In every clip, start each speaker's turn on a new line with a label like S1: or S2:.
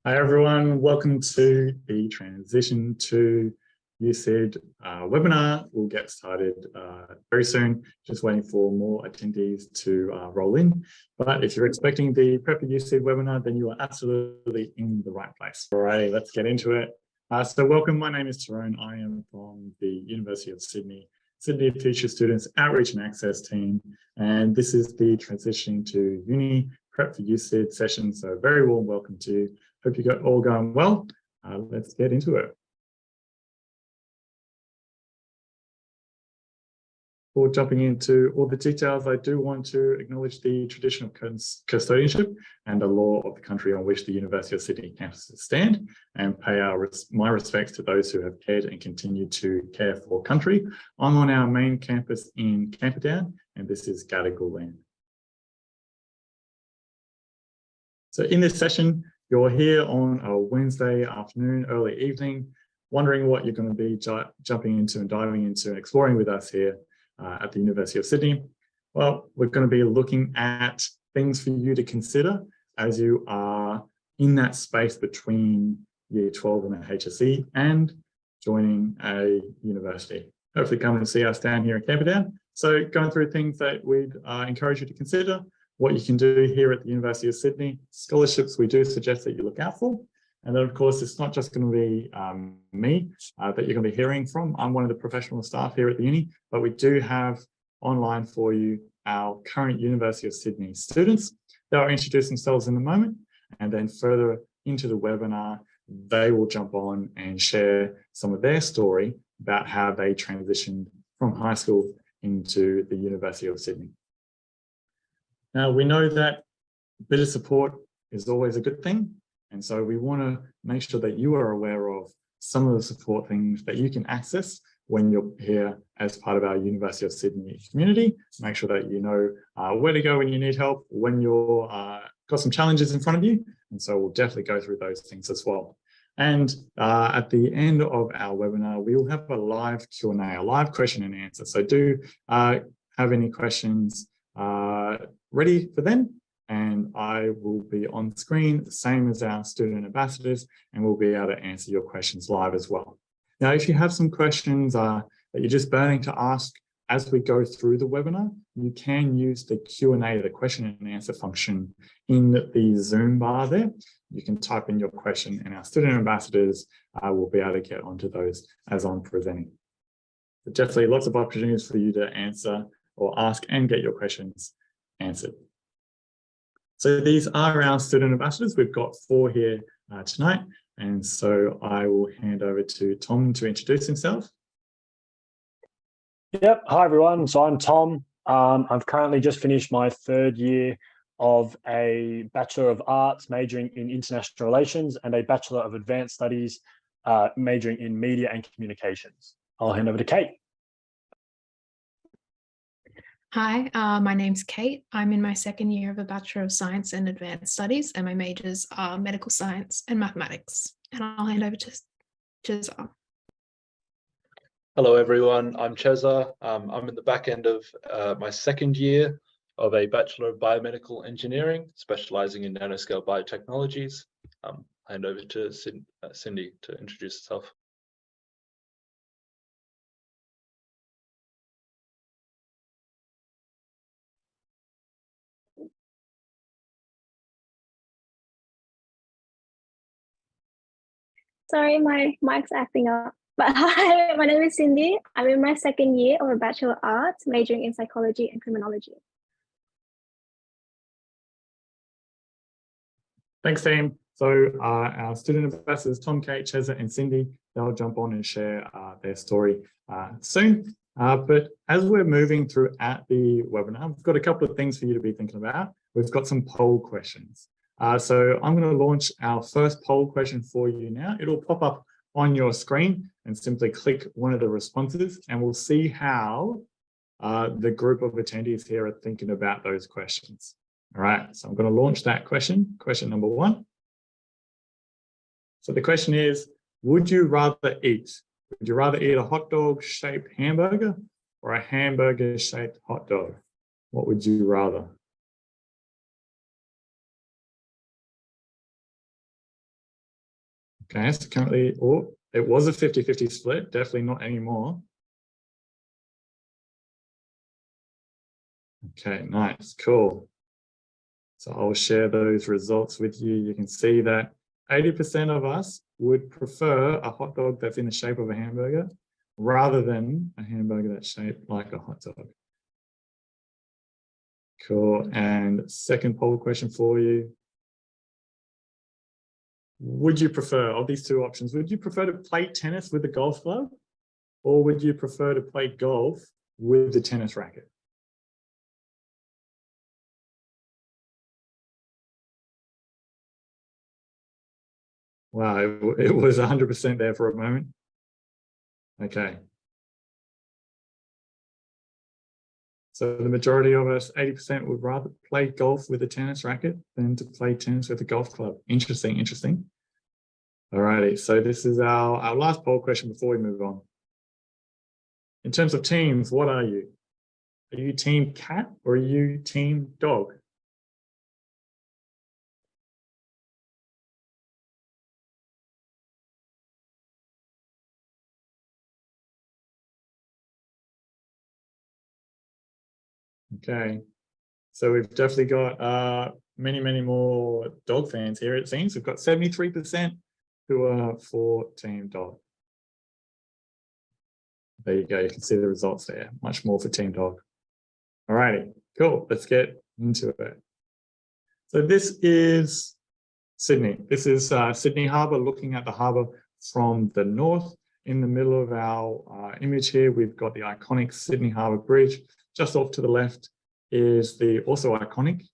S1: Hi everyone, welcome to the Transition to USyd webinar. We'll get started very soon, just waiting for more attendees to roll in. But if you're expecting the Prep for USyd webinar, then you are absolutely in the right place. All right, let's get into it. So welcome, my name is Tyrone. I am from the University of Sydney Future Students Outreach and Access team. And this is the Transitioning to Uni Prep for USyd session. So very warm welcome to you. Hope you got all going well. Let's get into it. Before jumping into all the details, I do want to acknowledge the tradition of custodianship and the law of the country on which the University of Sydney campuses stand, and pay my respects to those who have cared and continue to care for country. I'm on our main campus in Camperdown, and this is Gadigal land. So in this session, you're here on a Wednesday afternoon, early evening, wondering what you're going to be jumping into and diving into and exploring with us here at the University of Sydney. Well, we're going to be looking at things for you to consider as you are in that space between Year 12 and a HSC and joining a university. Hopefully come and see us down here in Camperdown. So going through things that we'd encourage you to consider, what you can do here at the University of Sydney, scholarships we do suggest that you look out for. And then of course, it's not just going to be me that you're going to be hearing from. I'm one of the professional staff here at the uni, but we do have online for you our current University of Sydney students. They'll introduce themselves in a moment, and then further into the webinar, they will jump on and share some of their story about how they transitioned from high school into the University of Sydney. Now, we know that a bit of support is always a good thing. And so we want to make sure that you are aware of some of the support things that you can access when you're here as part of our University of Sydney community. Make sure that you know where to go when you need help, when you're got some challenges in front of you. And so we'll definitely go through those things as well. And at the end of our webinar, we will have a live Q&A, a live question and answer. So do have any questions ready for then, and I will be on screen, the same as our student ambassadors, and we'll be able to answer your questions live as well. Now, if you have some questions that you're just burning to ask as we go through the webinar, you can use the Q&A, the question and answer function in the Zoom bar there. You can type in your question and our student ambassadors will be able to get onto those as I'm presenting. But definitely lots of opportunities for you to answer or ask and get your questions answered. So these are our student ambassadors. We've got 4 here tonight. And so I will hand over to Tom to introduce himself.
S2: Yep. Hi, everyone. So I'm Tom. I've currently just finished my 3rd year of a Bachelor of Arts majoring in International Relations and a Bachelor of Advanced Studies majoring in Media and Communications. I'll hand over to Kate.
S3: Hi, my name's Kate. I'm in my 2nd year of a Bachelor of Science and Advanced Studies, and my majors are Medical Science and Mathematics. And I'll hand over to Cheza.
S4: Hello, everyone. I'm Cheza. I'm in the back end of my 2nd year of a Bachelor of Biomedical Engineering, specializing in nanoscale biotechnologies. I'll hand over to Cindy to introduce herself.
S5: Sorry, my mic's acting up. But hi, my name is Cindy. I'm in my 2nd year of a Bachelor of Arts, majoring in Psychology and Criminology.
S1: Thanks, team. So our student ambassadors, Tom, Kate, Cheza, and Cindy, they'll jump on and share their story soon. But as we're moving throughout the webinar, we've got a couple of things for you to be thinking about. We've got some poll questions. So I'm going to launch our first poll question for you now. It'll pop up on your screen and simply click one of the responses, and we'll see how the group of attendees here are thinking about those questions. All right, so I'm going to launch that question number 1. So the question is, would you rather eat a hot dog shaped hamburger or a hamburger shaped hot dog? What would you rather? Okay, so currently, oh, it was a 50-50 split, definitely not anymore. Okay, nice, cool. So I'll share those results with you. You can see that 80% of us would prefer a hot dog that's in the shape of a hamburger rather than a hamburger that's shaped like a hot dog. Cool. And second poll question for you. Would you prefer, of these two options, would you prefer to play tennis with a golf club, or would you prefer to play golf with the tennis racket? Wow, it was 100% there for a moment. Okay. So the majority of us, 80%, would rather play golf with a tennis racket than to play tennis with a golf club. Interesting, interesting. All righty, so this is our last poll question before we move on. In terms of teams, what are you? Are you team cat or are you team dog? Okay, so we've definitely got many more dog fans here, it seems. We've got 73% who are for team dog. There you go, you can see the results there, much more for team dog. All righty, cool, let's get into it. So this is Sydney. This is Sydney Harbour, looking at the harbour from the north. In the middle of our image here, we've got the iconic Sydney Harbour Bridge. Just off to the left is the also iconic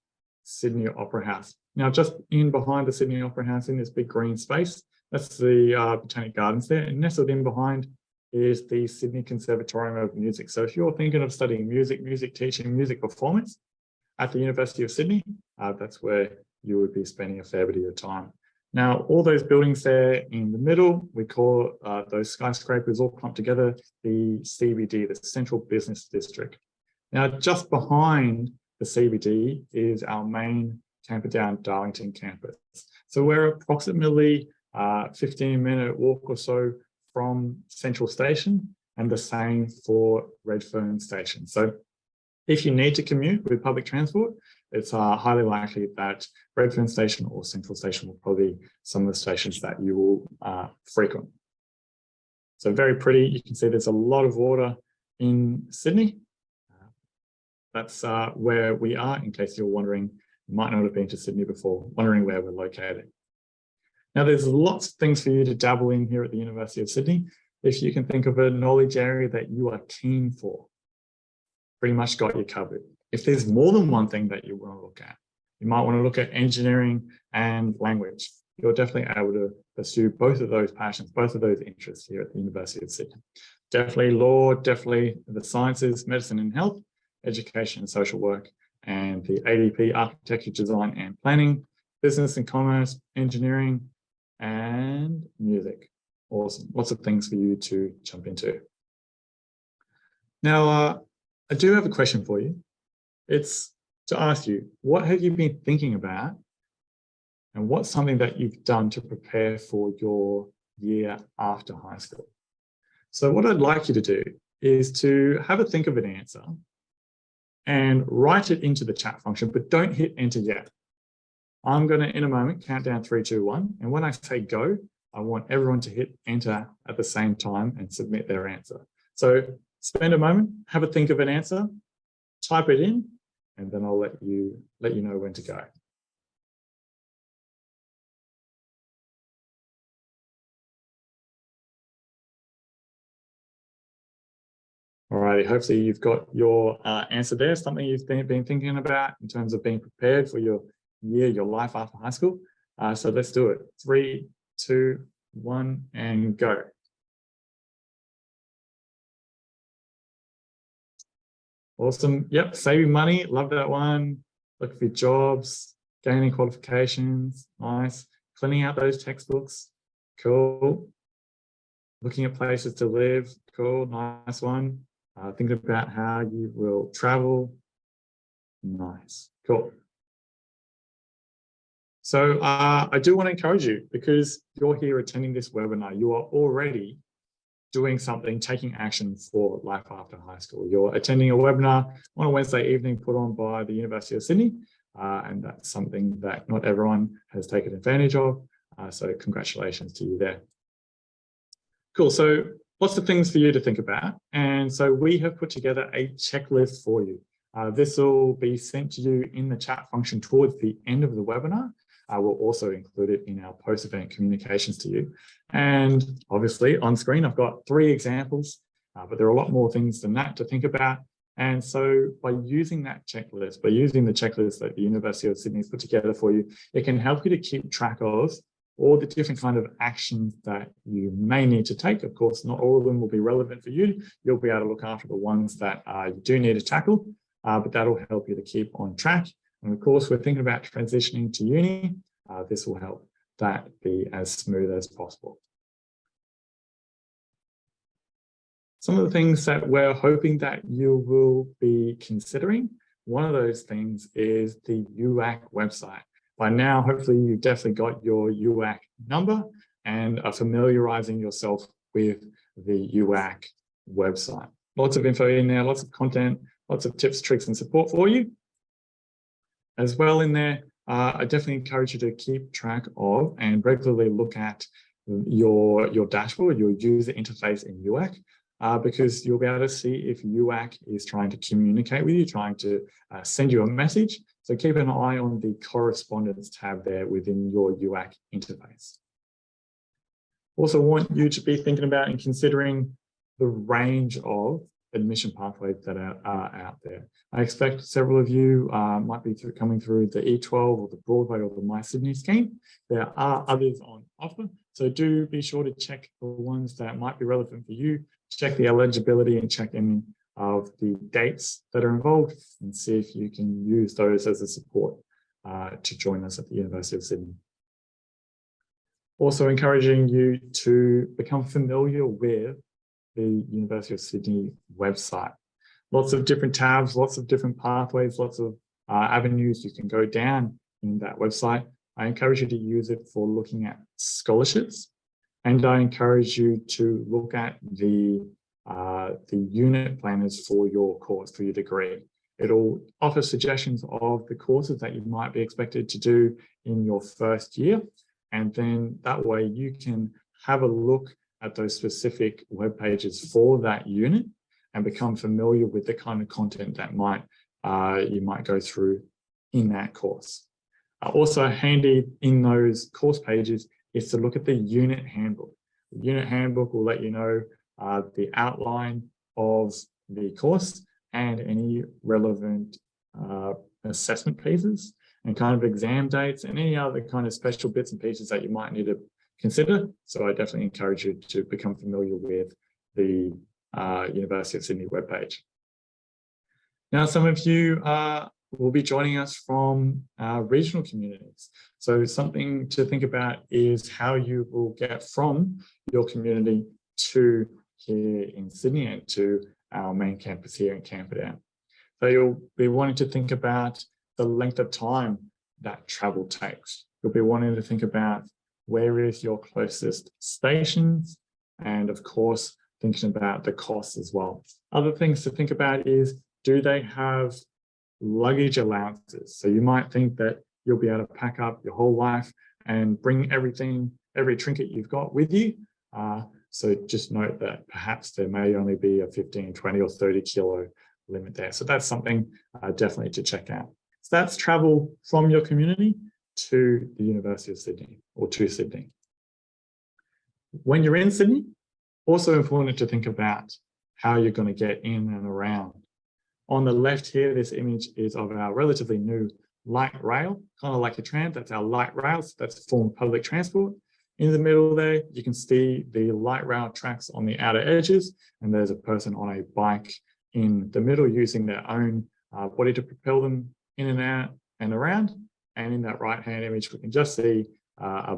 S1: Sydney Opera House. Now, just in behind the Sydney Opera House in this big green space, that's the Botanic Gardens there, and nestled in behind is the Sydney Conservatorium of Music. So if you're thinking of studying music, music teaching, music performance at the University of Sydney, that's where you would be spending a fair bit of your time. Now, all those buildings there in the middle, we call those skyscrapers all clumped together the CBD, the Central Business District. Now, just behind the CBD is our main Camperdown Darlington campus. So we're approximately 15-minute walk or so from Central Station, and the same for Redfern Station. So if you need to commute with public transport, it's highly likely that Redfern Station or Central Station will probably be some of the stations that you will frequent. So very pretty. You can see there's a lot of water in Sydney. That's where we are, in case you're wondering, you might not have been to Sydney before, wondering where we're located. Now, there's lots of things for you to dabble in here at the University of Sydney. If you can think of a knowledge area that you are keen for, pretty much got you covered. If there's more than one thing that you want to look at, you might want to look at engineering and language. You're definitely able to pursue both of those passions, both of those interests here at the University of Sydney. Definitely law, definitely the sciences, medicine and health, education and social work, and the ADP, architecture, design and planning, business and commerce, engineering, and music. Awesome. Lots of things for you to jump into. Now, I do have a question for you. It's to ask you, what have you been thinking about, and what's something that you've done to prepare for your year after high school? So what I'd like you to do is to have a think of an answer and write it into the chat function, but don't hit enter yet. I'm going to, in a moment, count down 3, 2, 1. And when I say go, I want everyone to hit enter at the same time and submit their answer. So spend a moment, have a think of an answer, type it in, and then I'll let you know when to go. Alrighty, hopefully you've got your answer there, something you've been thinking about in terms of being prepared for your year, your life after high school. So let's do it. 3, 2, 1, and go. Awesome. Yep, saving money. Love that one. Look for jobs, gaining qualifications. Nice. Cleaning out those textbooks. Cool. Looking at places to live. Cool. Nice one. Thinking about how you will travel. Nice. Cool. So I do want to encourage you, because you're here attending this webinar, you are already doing something, taking action for life after high school. You're attending a webinar on a Wednesday evening put on by the University of Sydney, and that's something that not everyone has taken advantage of. So congratulations to you there. Cool, so lots of things for you to think about. And so we have put together a checklist for you. This will be sent to you in the chat function towards the end of the webinar. We'll also include it in our post-event communications to you. And obviously on screen, I've got 3 examples, but there are a lot more things than that to think about. And so by using that checklist, by using the checklist that the University of Sydney's put together for you, it can help you to keep track of all the different kind of actions that you may need to take. Of course, not all of them will be relevant for you. You'll be able to look after the ones that you do need to tackle, but that'll help you to keep on track. And of course, we're thinking about transitioning to uni. This will help that be as smooth as possible. Some of the things that we're hoping that you will be considering, one of those things is the UAC website. By now, hopefully you've definitely got your UAC number and are familiarizing yourself with the UAC website. Lots of info in there, lots of content, lots of tips, tricks, and support for you. As well in there, I definitely encourage you to keep track of and regularly look at your dashboard, your user interface in UAC, because you'll be able to see if UAC is trying to communicate with you, trying to send you a message. So keep an eye on the correspondence tab there within your UAC interface. Also want you to be thinking about and considering the range of admission pathways that are out there. I expect several of you might be coming through the E12 or the Broadway or the My Sydney scheme. There are others on offer, so do be sure to check the ones that might be relevant for you, check the eligibility and check in of the dates that are involved and see if you can use those as a support to join us at the University of Sydney. Also encouraging you to become familiar with the University of Sydney website. Lots of different tabs, lots of different pathways, lots of avenues you can go down in that website. I encourage you to use it for looking at scholarships, and I encourage you to look at the unit planners for your course, for your degree. It'll offer suggestions of the courses that you might be expected to do in your first year, and then that way you can have a look at those specific web pages for that unit and become familiar with the kind of content that you might go through in that course. Also handy in those course pages is to look at the unit handbook. The unit handbook will let you know the outline of the course and any relevant assessment pieces and kind of exam dates and any other kind of special bits and pieces that you might need to consider. So I definitely encourage you to become familiar with the University of Sydney webpage. Now, some of you will be joining us from regional communities. So something to think about is how you will get from your community to here in Sydney and to our main campus here in Camperdown. So you'll be wanting to think about the length of time that travel takes. You'll be wanting to think about where is your closest stations, and of course, thinking about the costs as well. Other things to think about is, do they have luggage allowances? So you might think that you'll be able to pack up your whole life and bring everything, every trinket you've got with you. So just note that perhaps there may only be a 15, 20 or 30 kilo limit there. So that's something definitely to check out. So that's travel from your community to the University of Sydney or to Sydney. When you're in Sydney, also important to think about how you're going to get in and around. On the left here, this image is of our relatively new light rail, kind of like a tram. That's our light rails. That's a form of public transport. In the middle there, you can see the light rail tracks on the outer edges, and there's a person on a bike in the middle using their own body to propel them in and out and around. And in that right-hand image, we can just see a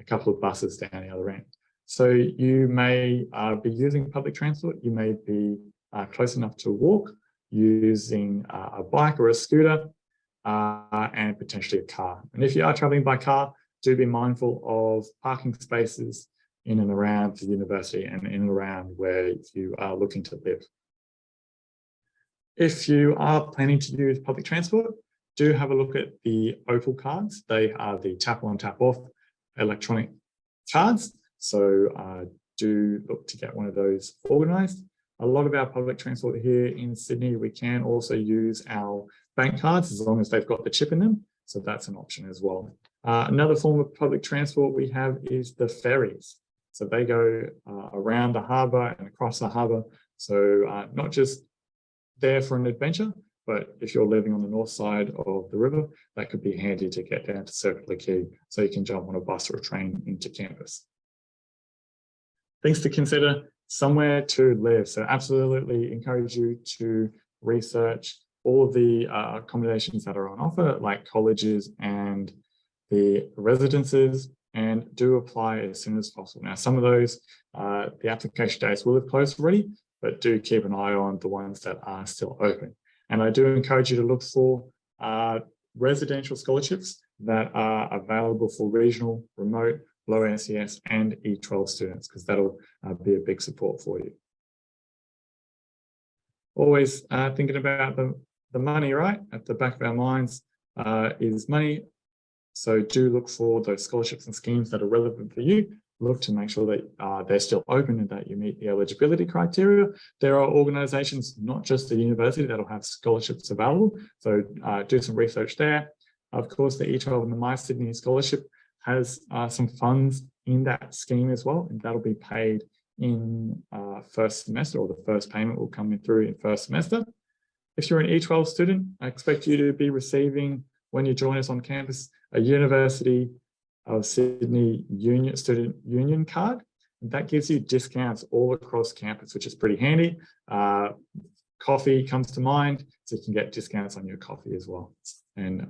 S1: couple of buses down the other end. So you may be using public transport. You may be close enough to walk using a bike or a scooter. and potentially a car. And if you are traveling by car, do be mindful of parking spaces in and around the university and in and around where you are looking to live. If you are planning to use public transport, do have a look at the Opal cards. They are the tap on, tap off electronic cards. So do look to get one of those organised. A lot of our public transport here in Sydney, we can also use our bank cards as long as they've got the chip in them. So that's an option as well. Another form of public transport we have is the ferries. So they go around the harbour and across the harbour. So not just there for an adventure, but if you're living on the north side of the river, that could be handy to get down to Circular Quay so you can jump on a bus or a train into campus. Things to consider: somewhere to live. So absolutely encourage you to research all of the accommodations that are on offer, like colleges and the residences, and do apply as soon as possible. Now, some of those, the application dates will have closed already, but do keep an eye on the ones that are still open. And I do encourage you to look for residential scholarships that are available for regional, remote, low NCS and E12 students, because that'll be a big support for you. Always thinking about the money, right? At the back of our minds is money. So do look for those scholarships and schemes that are relevant for you. Look to make sure that they're still open and that you meet the eligibility criteria. There are organisations, not just the university, that'll have scholarships available. So do some research there. Of course, the E12 and the My Sydney Scholarship has some funds in that scheme as well, and that'll be paid in first semester, or the first payment will come in through in first semester. If you're an E12 student, I expect you to be receiving, when you join us on campus, a University of Sydney Student Union card. And that gives you discounts all across campus, which is pretty handy. Coffee comes to mind, so you can get discounts on your coffee as well, and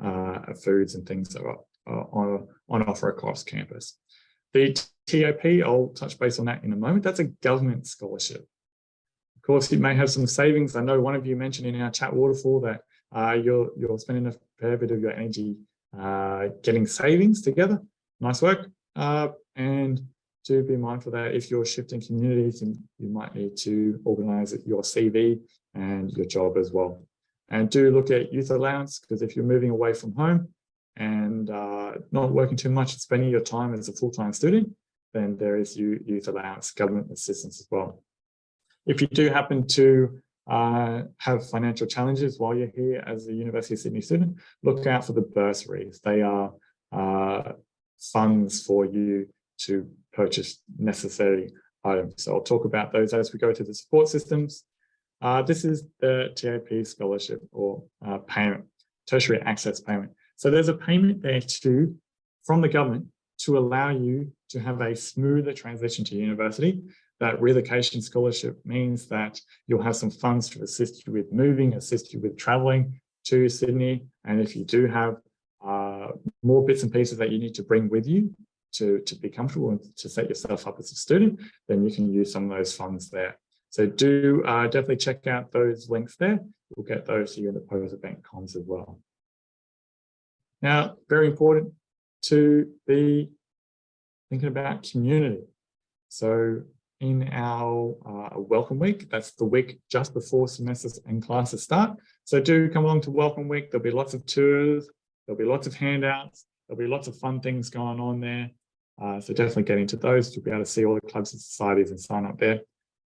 S1: foods and things that are on offer across campus. The TOP, I'll touch base on that in a moment. That's a government scholarship. Of course, you may have some savings. I know one of you mentioned in our chat waterfall that you're spending a fair bit of your energy getting savings together. Nice work. And do be mindful that if you're shifting communities, you might need to organise your CV and your job as well. And do look at youth allowance, because if you're moving away from home and not working too much and spending your time as a full-time student, then there is youth allowance, government assistance as well. If you do happen to have financial challenges while you're here as a University of Sydney student, look out for the bursaries. They are funds for you to purchase necessary items. So I'll talk about those as we go to the support systems. This is the TAP scholarship, or payment, tertiary access payment. So there's a payment there from the government to allow you to have a smoother transition to university. That relocation scholarship means that you'll have some funds to assist you with moving, assist you with traveling to Sydney. And if you do have more bits and pieces that you need to bring with you to be comfortable and to set yourself up as a student, then you can use some of those funds there. So do definitely check out those links there. We'll get those to you in the post event comms as well. Now, very important to be thinking about community. So in our welcome week, that's the week just before semesters and classes start. So do come along to welcome week. There'll be lots of tours, there'll be lots of handouts, there'll be lots of fun things going on there. So definitely get into those. You'll be able to see all the clubs and societies and sign up there.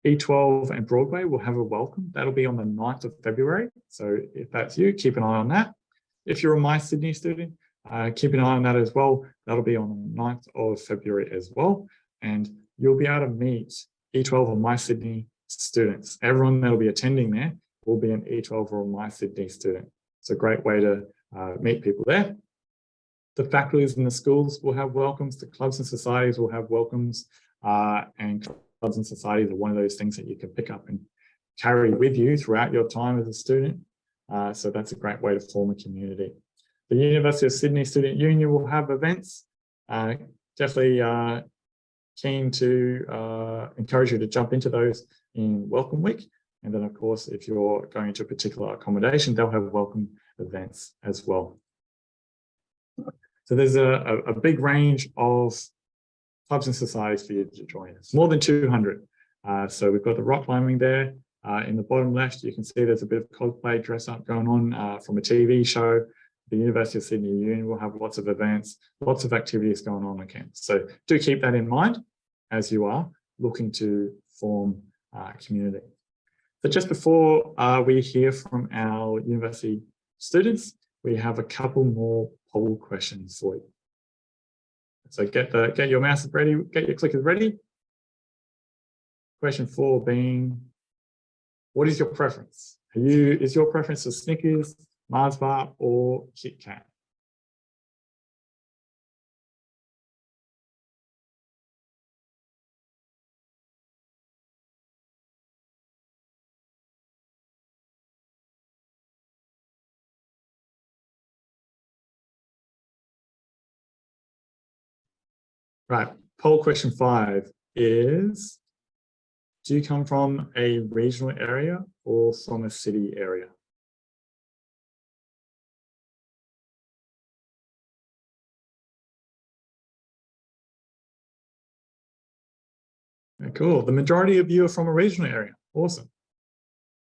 S1: E12 and Broadway will have a welcome. That'll be on the 9th of February. So if that's you, keep an eye on that. If you're a My Sydney student, keep an eye on that as well. That'll be on the 9th of February as well. And you'll be able to meet E12 or My Sydney students. Everyone that'll be attending there will be an E12 or My Sydney student. It's a great way to meet people there. The faculties in the schools will have welcomes. The clubs and societies will have welcomes. And clubs and societies are one of those things that you can pick up and carry with you throughout your time as a student. So that's a great way to form a community. The University of Sydney Student Union will have events. Definitely keen to encourage you to jump into those in Welcome Week. And then, of course, if you're going to a particular accommodation, they'll have welcome events as well. So there's a big range of clubs and societies for you to join us, more than 200. So we've got the rock climbing there. In the bottom left, you can see there's a bit of cosplay dress up going on from a TV show. The University of Sydney Uni will have lots of events, lots of activities going on campus. So do keep that in mind as you are looking to form community. So just before we hear from our university students, we have a couple more poll questions for you. So get your mouse ready, get your clickers ready. Question 4 being, what is your preference? Is your preference for Snickers, Mars Bar, or Kit Kat? Right, poll question 5 is, do you come from a regional area or from a city area? Cool, the majority of you are from a regional area. Awesome.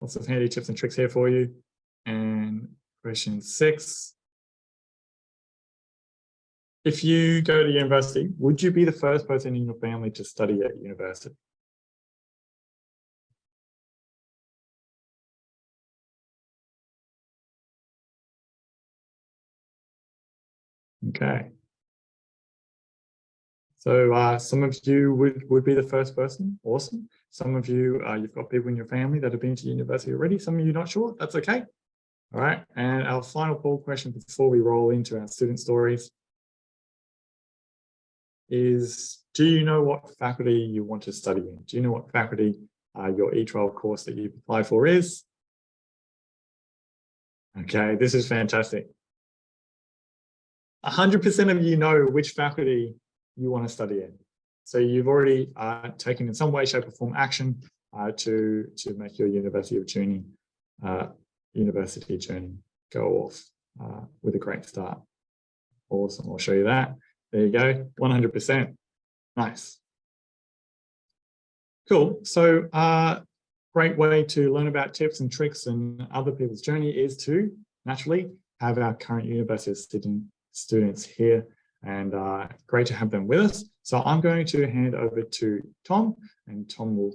S1: Lots of handy tips and tricks here for you. And question 6. If you go to university, would you be the first person in your family to study at university? Okay. So some of you would be the first person. Awesome. Some of you, you've got people in your family that have been to university already. Some of you not sure. That's okay. All right. And our final poll question before we roll into our student stories is, do you know what faculty you want to study in? Do you know what faculty your E12 course that you've applied for is? Okay, this is fantastic. 100% of you know which faculty you want to study in. So you've already taken in some way, shape or form action to make your university journey go off with a great start. Awesome, I'll show you that. There you go, 100%. Nice. Cool, so great way to learn about tips and tricks and other people's journey is to naturally have our current University of Sydney students here, and great to have them with us. So I'm going to hand over to Tom, and Tom will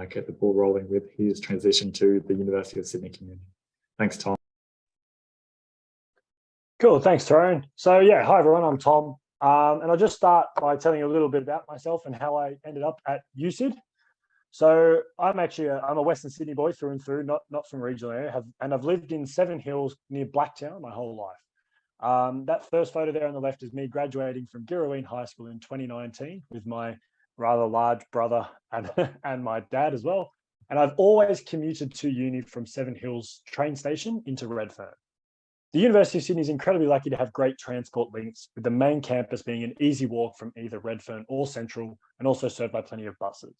S1: get the ball rolling with his transition to the University of Sydney community. Thanks, Tom.
S2: Cool, thanks, Tyrone. So yeah, hi everyone, I'm Tom. And I'll just start by telling you a little bit about myself and how I ended up at USyd. So I'm a Western Sydney boy through and through, not from a regional area, and I've lived in Seven Hills near Blacktown my whole life. That first photo there on the left is me graduating from Girraween High School in 2019 with my rather large brother and my dad as well. And I've always commuted to uni from Seven Hills train station into Redfern. The University of Sydney is incredibly lucky to have great transport links, with the main campus being an easy walk from either Redfern or Central, and also served by plenty of buses.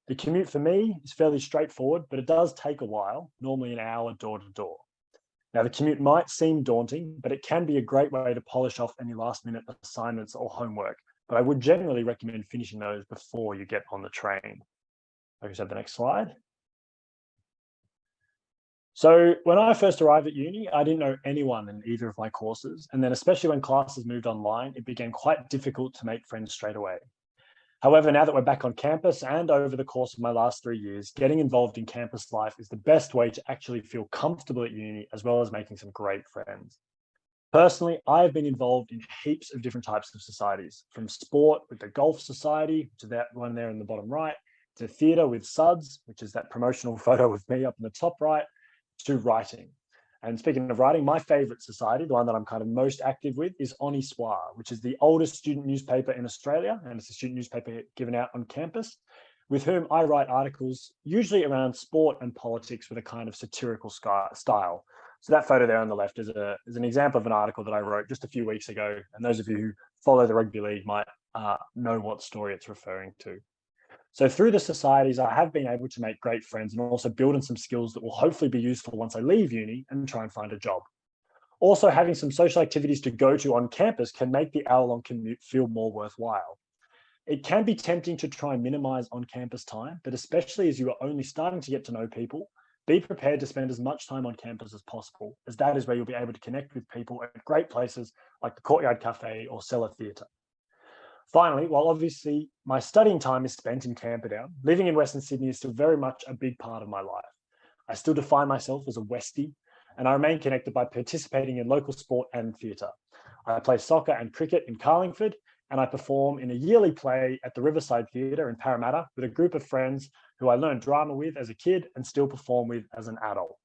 S2: The commute for me is fairly straightforward, but it does take a while, normally an hour door to door. Now, the commute might seem daunting, but it can be a great way to polish off any last-minute assignments or homework, but I would generally recommend finishing those before you get on the train. I just have the next slide. So when I first arrived at uni, I didn't know anyone in either of my courses. And then especially when classes moved online, it became quite difficult to make friends straight away. However, now that we're back on campus and over the course of my last 3 years, getting involved in campus life is the best way to actually feel comfortable at uni, as well as making some great friends. Personally, I've been involved in heaps of different types of societies, from sport with the Golf Society, which is that one there in the bottom right, to theatre with SUDS, which is that promotional photo with me up in the top right, to writing. And speaking of writing, my favorite society, the one that I'm kind of most active with, is On Soir, which is the oldest student newspaper in Australia, and it's a student newspaper given out on campus, with whom I write articles usually around sport and politics with a kind of satirical style. So that photo there on the left is an example of an article that I wrote just a few weeks ago, and those of you who follow the rugby league might know what story it's referring to. So through the societies, I have been able to make great friends and also build on some skills that will hopefully be useful once I leave uni and try and find a job. Also, having some social activities to go to on campus can make the hour-long commute feel more worthwhile. It can be tempting to try and minimize on-campus time, but especially as you are only starting to get to know people, be prepared to spend as much time on campus as possible, as that is where you'll be able to connect with people at great places like the Courtyard Cafe or Cellar Theatre. Finally, while obviously my studying time is spent in Camperdown, living in Western Sydney is still very much a big part of my life. I still define myself as a Westie, and I remain connected by participating in local sport and theatre. I play soccer and cricket in Carlingford, and I perform in a yearly play at the Riverside Theatre in Parramatta with a group of friends who I learned drama with as a kid and still perform with as an adult.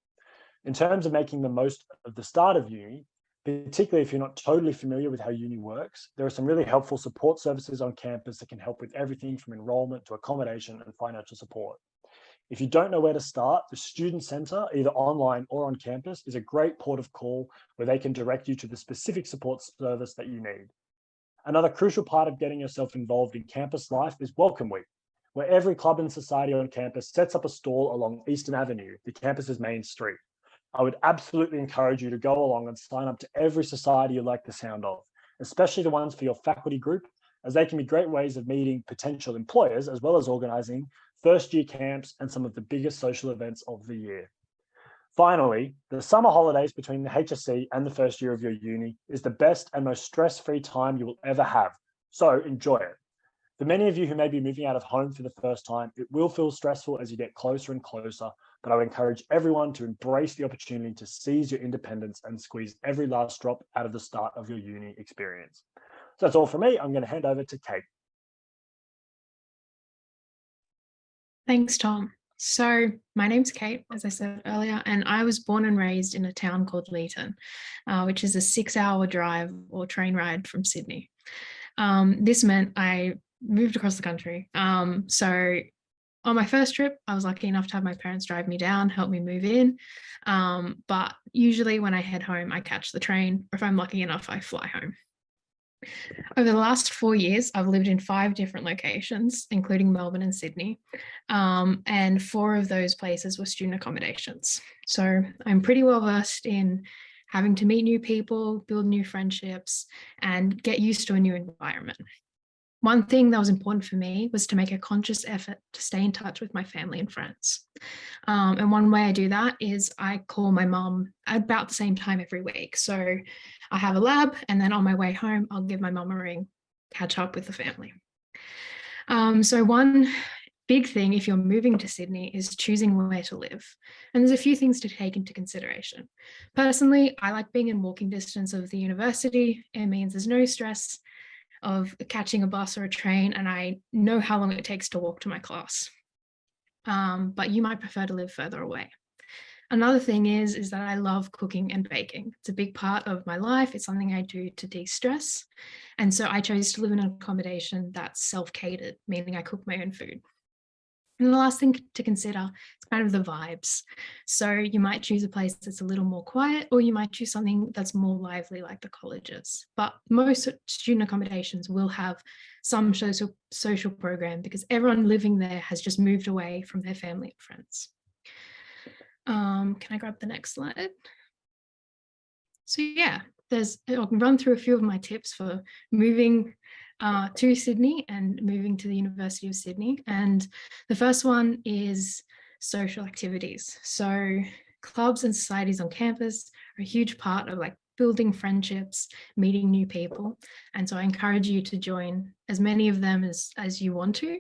S2: In terms of making the most of the start of uni, particularly if you're not totally familiar with how uni works, there are some really helpful support services on campus that can help with everything from enrolment to accommodation and financial support. If you don't know where to start, the Student Centre, either online or on campus, is a great port of call where they can direct you to the specific support service that you need. Another crucial part of getting yourself involved in campus life is Welcome Week, where every club and society on campus sets up a stall along Eastern Avenue, the campus's main street. I would absolutely encourage you to go along and sign up to every society you like the sound of, especially the ones for your faculty group, as they can be great ways of meeting potential employers, as well as organising first-year camps and some of the biggest social events of the year. Finally, the summer holidays between the HSC and the first year of your uni is the best and most stress-free time you will ever have, so enjoy it. For many of you who may be moving out of home for the first time, it will feel stressful as you get closer and closer, but I would encourage everyone to embrace the opportunity to seize your independence and squeeze every last drop out of the start of your uni experience. So that's all from me. I'm going to hand over to Kate.
S3: Thanks, Tom. So my name's Kate, as I said earlier, and I was born and raised in a town called Leeton, which is a 6-hour drive or train ride from Sydney. This meant I moved across the country. So on my first trip, I was lucky enough to have my parents drive me down, help me move in. But usually when I head home, I catch the train, or if I'm lucky enough, I fly home. Over the last 4 years, I've lived in 5 different locations, including Melbourne and Sydney. And 4 of those places were student accommodations. So I'm pretty well versed in having to meet new people, build new friendships, and get used to a new environment. One thing that was important for me was to make a conscious effort to stay in touch with my family and friends. And one way I do that is I call my mum about the same time every week. So I have a lab, and then on my way home, I'll give my mum a ring, catch up with the family. So one big thing if you're moving to Sydney is choosing where to live. And there's a few things to take into consideration. Personally, I like being in walking distance of the university. It means there's no stress of catching a bus or a train, and I know how long it takes to walk to my class. But you might prefer to live further away. Another thing is that I love cooking and baking. It's a big part of my life. It's something I do to de-stress. And so I chose to live in an accommodation that's self-catered, meaning I cook my own food. And the last thing to consider is kind of the vibes. So you might choose a place that's a little more quiet, or you might choose something that's more lively like the colleges. But most student accommodations will have some social program because everyone living there has just moved away from their family and friends. Can I grab the next slide? So yeah, I'll run through a few of my tips for moving to Sydney and moving to the University of Sydney. And the first one is social activities. So clubs and societies on campus are a huge part of like building friendships, meeting new people. And so I encourage you to join as many of them as you want to.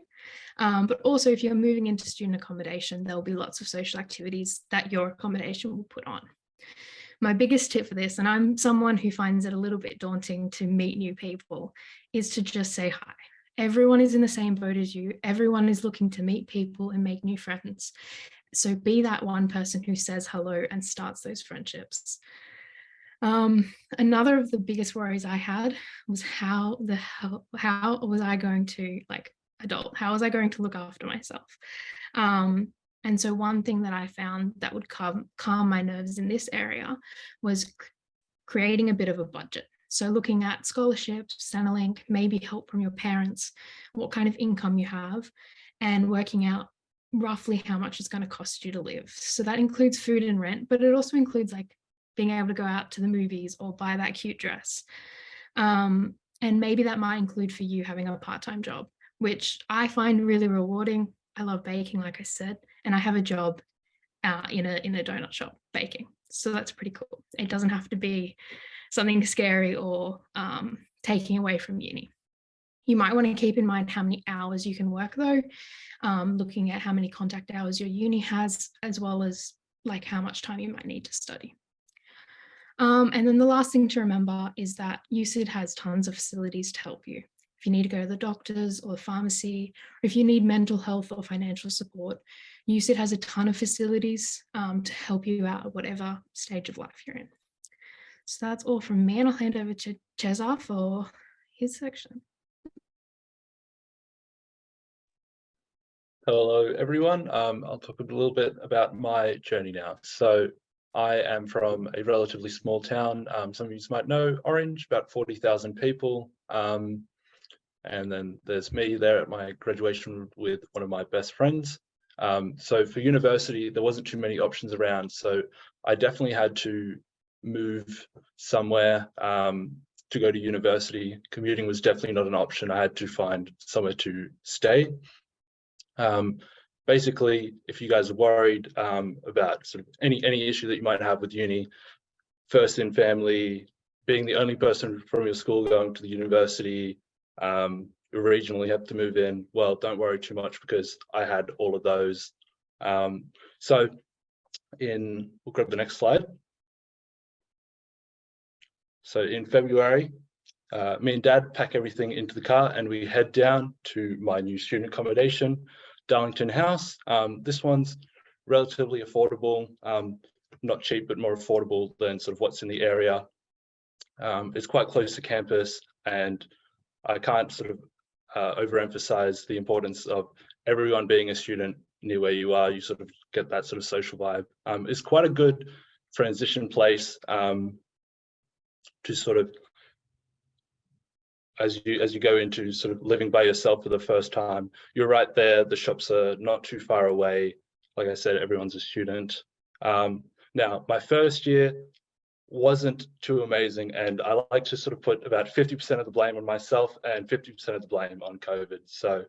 S3: But also if you're moving into student accommodation, there'll be lots of social activities that your accommodation will put on. My biggest tip for this, and I'm someone who finds it a little bit daunting to meet new people, is to just say hi. Everyone is in the same boat as you. Everyone is looking to meet people and make new friends. So be that one person who says hello and starts those friendships. Another of the biggest worries I had was how was I going to how was I going to look after myself? And so one thing that I found that would calm my nerves in this area was creating a bit of a budget. So looking at scholarships, Centrelink, maybe help from your parents, what kind of income you have, and working out roughly how much it's going to cost you to live. So that includes food and rent, but it also includes like being able to go out to the movies or buy that cute dress. And maybe that might include for you having a part-time job, which I find really rewarding. I love baking, like I said, and I have a job in a donut shop baking. So that's pretty cool. It doesn't have to be something scary or taking away from uni. You might want to keep in mind how many hours you can work though, looking at how many contact hours your uni has, as well as like how much time you might need to study. And then the last thing to remember is that USyd has tons of facilities to help you. If you need to go to the doctors or the pharmacy, or if you need mental health or financial support, USyd has a ton of facilities to help you out at whatever stage of life you're in. So that's all from me, and I'll hand over to Cesar for his section.
S4: Hello, everyone. I'll talk a little bit about my journey now. So I am from a relatively small town. Some of you might know Orange, about 40,000 people. And then there's me there at my graduation with one of my best friends. So for university, there wasn't too many options around. So I definitely had to move somewhere to go to university. Commuting was definitely not an option. I had to find somewhere to stay. Basically, if you guys are worried about sort of any issue that you might have with uni, first in family, being the only person from your school going to the university, you regionally have to move in, well, don't worry too much because I had all of those. So we'll grab the next slide. So in February, me and Dad pack everything into the car and we head down to my new student accommodation, Darlington House. This one's relatively affordable, not cheap, but more affordable than sort of what's in the area. It's quite close to campus, and I can't sort of overemphasize the importance of everyone being a student near where you are. You sort of get that sort of social vibe. It's quite a good transition place to sort of, as you go into sort of living by yourself for the first time. You're right there, the shops are not too far away. Like I said, everyone's a student. Now, my first year wasn't too amazing, and I like to sort of put about 50% of the blame on myself and 50% of the blame on COVID. So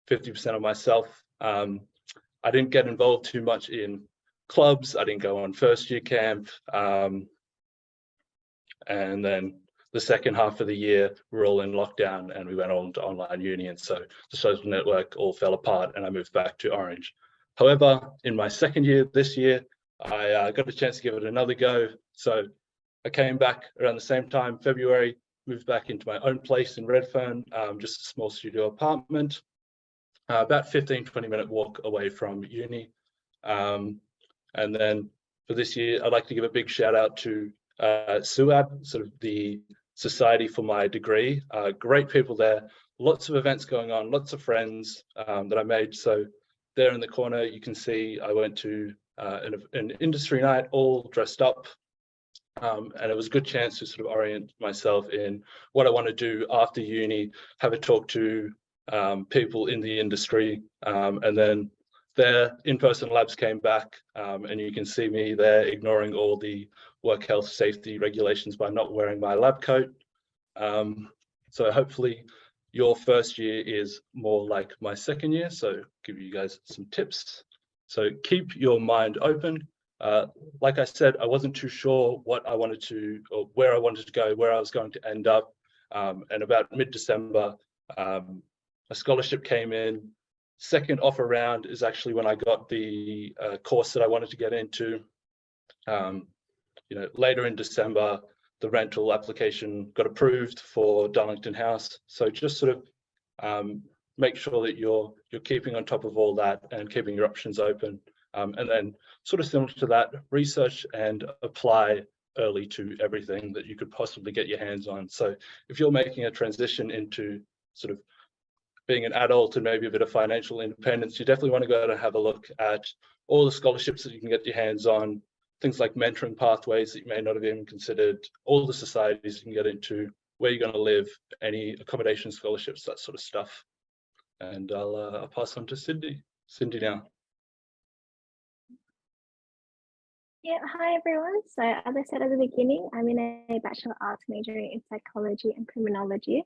S4: 50% of myself, I didn't get involved too much in clubs. I didn't go on first year camp. And then the second half of the year, we're all in lockdown and we went on to online uni. And so the social network all fell apart and I moved back to Orange. However, in my second year, this year, I got a chance to give it another go. So I came back around the same time, February, moved back into my own place in Redfern, just a small studio apartment, about 15-20 minute walk away from uni. And then for this year, I'd like to give a big shout out to USyd, sort of the society for my degree. Great people there, lots of events going on, lots of friends that I made. So there in the corner, you can see I went to an industry night, all dressed up. And it was a good chance to sort of orient myself in what I want to do after uni, have a talk to people in the industry. And then their in-person labs came back, and you can see me there ignoring all the work health safety regulations by not wearing my lab coat. So hopefully your first year is more like my second year. So give you guys some tips. So keep your mind open. Like I said, I wasn't too sure what I wanted to, or where I wanted to go, where I was going to end up. And about mid-December, a scholarship came in. Second offer round is actually when I got the course that I wanted to get into. Later in December, the rental application got approved for Darlington House. So just sort of make sure that you're keeping on top of all that and keeping your options open. And then sort of similar to that, research and apply early to everything that you could possibly get your hands on. So if you're making a transition into sort of being an adult and maybe a bit of financial independence, you definitely want to go out and have a look at all the scholarships that you can get your hands on, things like mentoring pathways that you may not have even considered, all the societies you can get into, where you're going to live, any accommodation scholarships, that sort of stuff. And I'll pass on to Cindy. Cindy now.
S5: Yeah, hi everyone. So as I said at the beginning, I'm in a Bachelor of Arts majoring in psychology and criminology.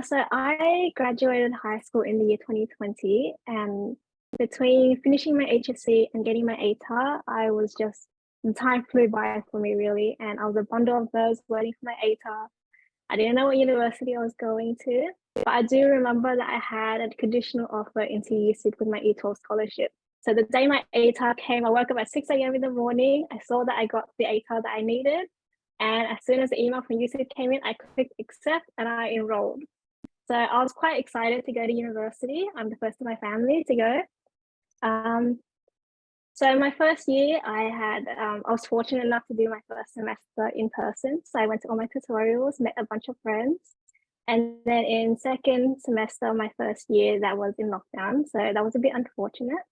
S5: So I graduated high school in the year 2020, and between finishing my HSC and getting my ATAR, the time flew by for me really, and I was a bundle of those waiting for my ATAR. I didn't know what university I was going to, but I do remember that I had a conditional offer into USyd with my E12 scholarship. So the day my ATAR came, I woke up at 6 a.m. in the morning. I saw that I got the ATAR that I needed. And as soon as the email from USyd came in, I clicked accept and I enrolled. So I was quite excited to go to university. I'm the first in my family to go. So my first year, I was fortunate enough to do my first semester in person. So I went to all my tutorials, met a bunch of friends. And then in second semester, my first year, that was in lockdown. So that was a bit unfortunate.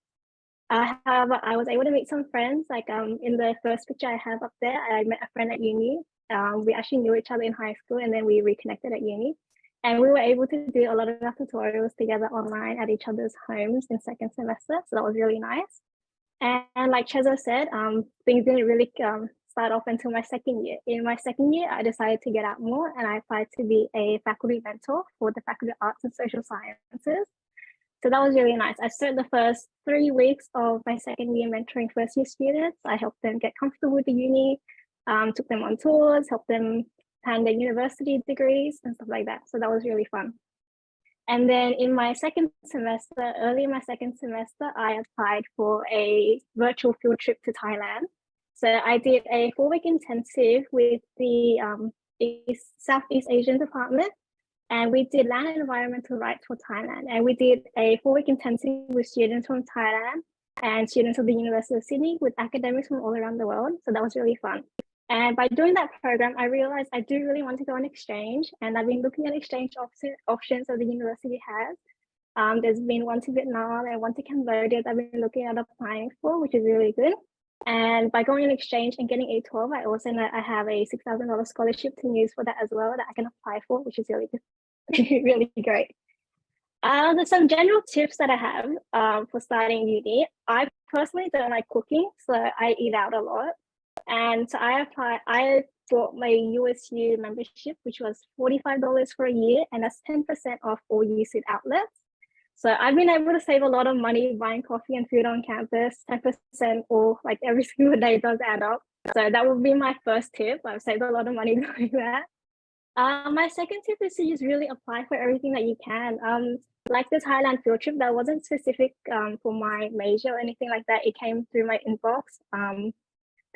S5: However, I was able to meet some friends. Like in the first picture I have up there, I met a friend at uni. We actually knew each other in high school, and then we reconnected at uni. And we were able to do a lot of our tutorials together online at each other's homes in second semester. So that was really nice. And like Cheza said, things didn't really start off until my second year. In my second year, I decided to get out more, and I applied to be a faculty mentor for the Faculty of Arts and Social Sciences. So that was really nice. I spent the first 3 weeks of my second year mentoring first year students. I helped them get comfortable with the uni, took them on tours, helped them plan their university degrees and stuff like that. So that was really fun. And then in my second semester, early in my second semester, I applied for a virtual field trip to Thailand. So I did a 4-week intensive with the Southeast Asian department. And we did land and environmental rights for Thailand. And we did a 4-week intensive with students from Thailand and students of the University of Sydney with academics from all around the world. So that was really fun. And by doing that program, I realized I do really want to go on exchange. And I've been looking at exchange options that the university has. There's been one to Vietnam and one to Cambodia that I've been looking at applying for, which is really good. And by going on exchange and getting A12, I also know I have a $6,000 scholarship to use for that as well that I can apply for, which is really good. Really great. There's some general tips that I have for starting uni. I personally don't like cooking, so I eat out a lot. And so I bought my USyd membership, which was $45 for a year, and that's 10% off all USyd outlets. So I've been able to save a lot of money buying coffee and food on campus. 10% or like every single day does add up. So that would be my first tip. I've saved a lot of money doing that. My second tip is to just really apply for everything that you can. Like the Thailand field trip, that wasn't specific for my major or anything like that. It came through my inbox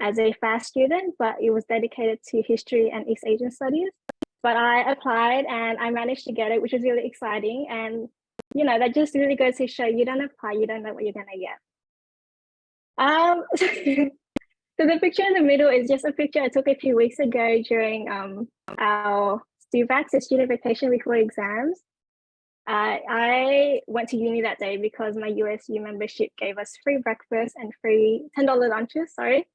S5: as a FAST student, but it was dedicated to history and East Asian studies. But I applied and I managed to get it, which was really exciting. And, you know, that just really goes to show you don't apply, you don't know what you're going to get. So the picture in the middle is just a picture I took a few weeks ago during our STUVAC, so student vacation before exams. I went to uni that day because my USU membership gave us free breakfast and free $10 lunches, sorry.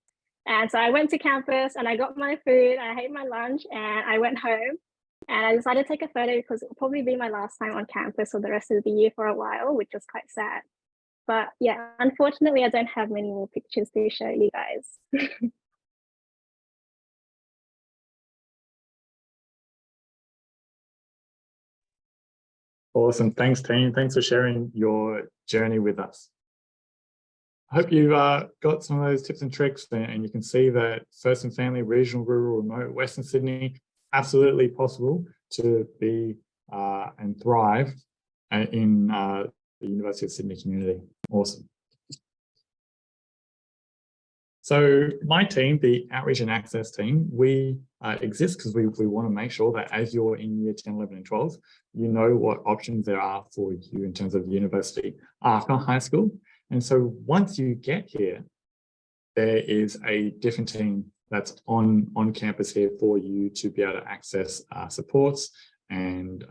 S5: And so I went to campus and I got my food, I ate my lunch and I went home. And I decided to take a photo because it will probably be my last time on campus for the rest of the year for a while, which was quite sad. But yeah, unfortunately, I don't have many more pictures to show you guys.
S1: Awesome. Thanks, team. Thanks for sharing your journey with us. I hope you've got some of those tips and tricks, and you can see that first and family, regional, rural, remote, Western Sydney, absolutely possible to be and thrive in the University of Sydney community. Awesome. So my team, the Outreach and Access team, we exist because we want to make sure that as you're in year 10, 11 and 12, you know what options there are for you in terms of university after high school. And so once you get here, there is a different team that's on campus here for you to be able to access supports and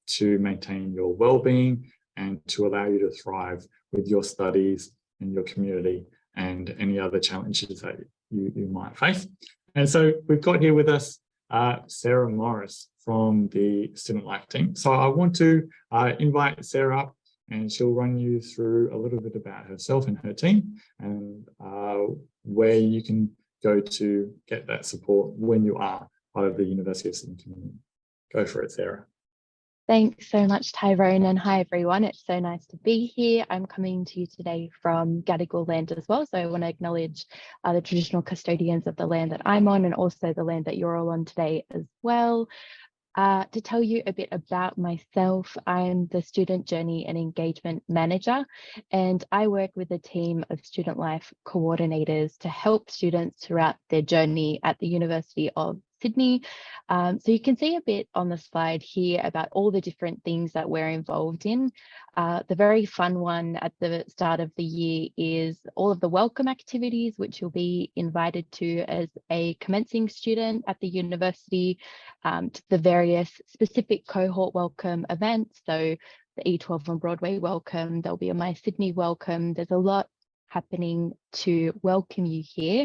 S1: to maintain your well-being and to allow you to thrive with your studies and your community and any other challenges that you might face. And so we've got here with us Sarah Morris from the Student Life team. So I want to invite Sarah up, and she'll run you through a little bit about herself and her team, and where you can go to get that support when you are part of the University of Sydney community. Go for it, Sarah.
S6: Thanks so much, Tyrone, and hi everyone. It's so nice to be here. I'm coming to you today from Gadigal land as well, so I want to acknowledge the traditional custodians of the land that I'm on, and also the land that you're all on today as well. To tell you a bit about myself, I'm the Student Journey and Engagement Manager, and I work with a team of student life coordinators to help students throughout their journey at the University of Sydney. So you can see a bit on the slide here about all the different things that we're involved in. The very fun one at the start of the year is all of the welcome activities, which you'll be invited to as a commencing student at the university, to the various specific cohort welcome events. So the E12 on Broadway welcome, there'll be a My Sydney welcome. There's a lot happening to welcome you here.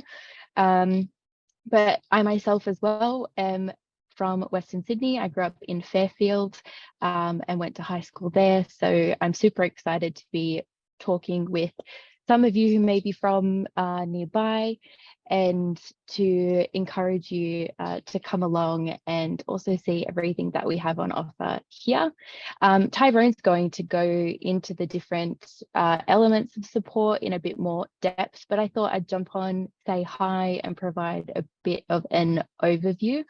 S6: But I myself as well am from Western Sydney. I grew up in Fairfield and went to high school there. So I'm super excited to be talking with some of you who may be from nearby, and to encourage you to come along and also see everything that we have on offer here. Tyrone's going to go into the different elements of support in a bit more depth, but I thought I'd jump on, say hi, and provide a bit of an overview.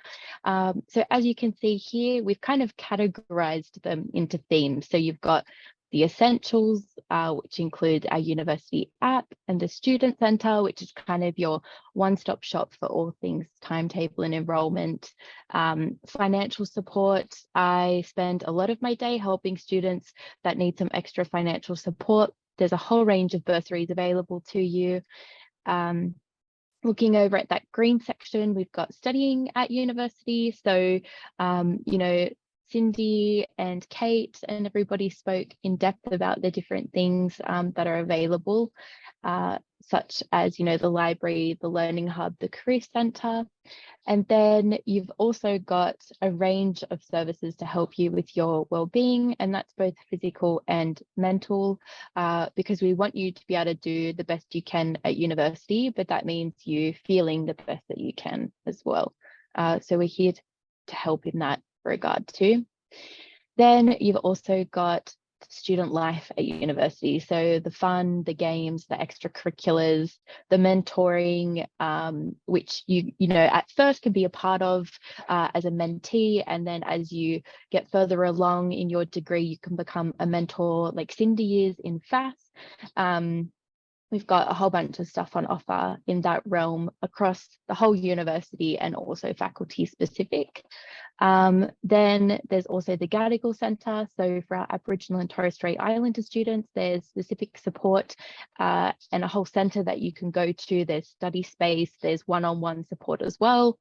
S6: So as you can see here, we've kind of categorized them into themes. So you've got the essentials, which include our university app, and the student centre, which is kind of your one-stop shop for all things timetable and enrolment. Financial support, I spend a lot of my day helping students that need some extra financial support. There's a whole range of bursaries available to you. Looking over at that green section, we've got studying at university. So, you know, Cindy and Kate and everybody spoke in depth about the different things that are available, such as, you know, the library, the learning hub, the career centre. And then you've also got a range of services to help you with your well-being, and that's both physical and mental, because we want you to be able to do the best you can at university, but that means you feeling the best that you can as well. So we're here to help in that regard too. Then you've also got student life at university. So the fun, the games, the extracurriculars, the mentoring, which you know, at first can be a part of as a mentee. And then as you get further along in your degree, you can become a mentor like Cindy is in FAS. We've got a whole bunch of stuff on offer in that realm across the whole university and also faculty specific. Then there's also the Gadigal Centre. So for our Aboriginal and Torres Strait Islander students, there's specific support and a whole centre that you can go to. There's study space, there's one-on-one support as well.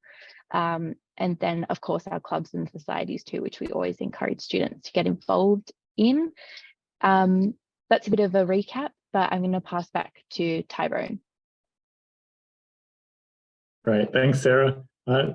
S6: And then of course our clubs and societies too, which we always encourage students to get involved in. That's a bit of a recap, but I'm going to pass back to Tyrone.
S1: Great, thanks, Sarah.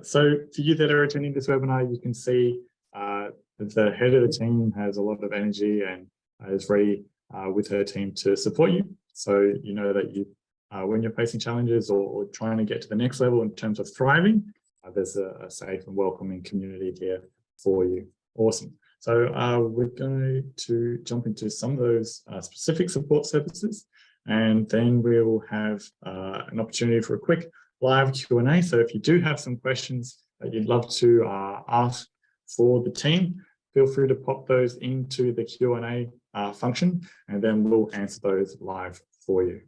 S1: So for you that are attending this webinar, you can see that the head of the team has a lot of energy and is ready with her team to support you. So you know that you, when you're facing challenges or trying to get to the next level in terms of thriving, there's a safe and welcoming community here for you. Awesome. So we're going to jump into some of those specific support services, and then we will have an opportunity for a quick live Q&A. So if you do have some questions that you'd love to ask for the team, feel free to pop those into the Q&A function, and then we'll answer those live for you.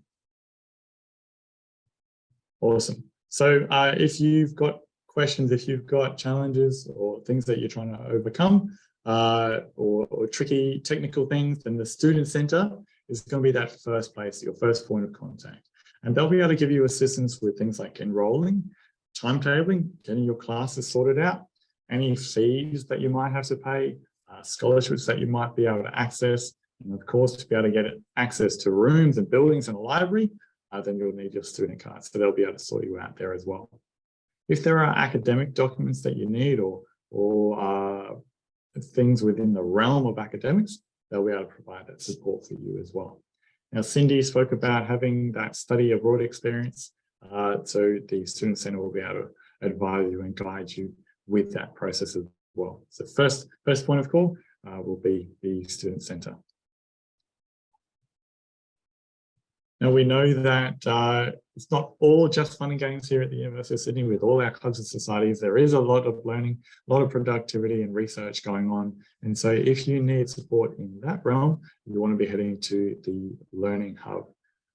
S1: Awesome. So if you've got questions, if you've got challenges or things that you're trying to overcome, or tricky technical things, then the Student Centre is going to be that first place, your first point of contact. And they'll be able to give you assistance with things like enrolling, timetabling, getting your classes sorted out, any fees that you might have to pay, scholarships that you might be able to access, and of course, to be able to get access to rooms and buildings and a library, then you'll need your student card. So they'll be able to sort you out there as well. If there are academic documents that you need or things within the realm of academics, they'll be able to provide that support for you as well. Now, Cindy spoke about having that study abroad experience. So the Student Centre will be able to advise you and guide you with that process as well. So first point of call will be the Student Centre. Now, we know that it's not all just fun and games here at the University of Sydney. With all our clubs and societies, there is a lot of learning, a lot of productivity and research going on. And so if you need support in that realm, you want to be heading to the Learning Hub.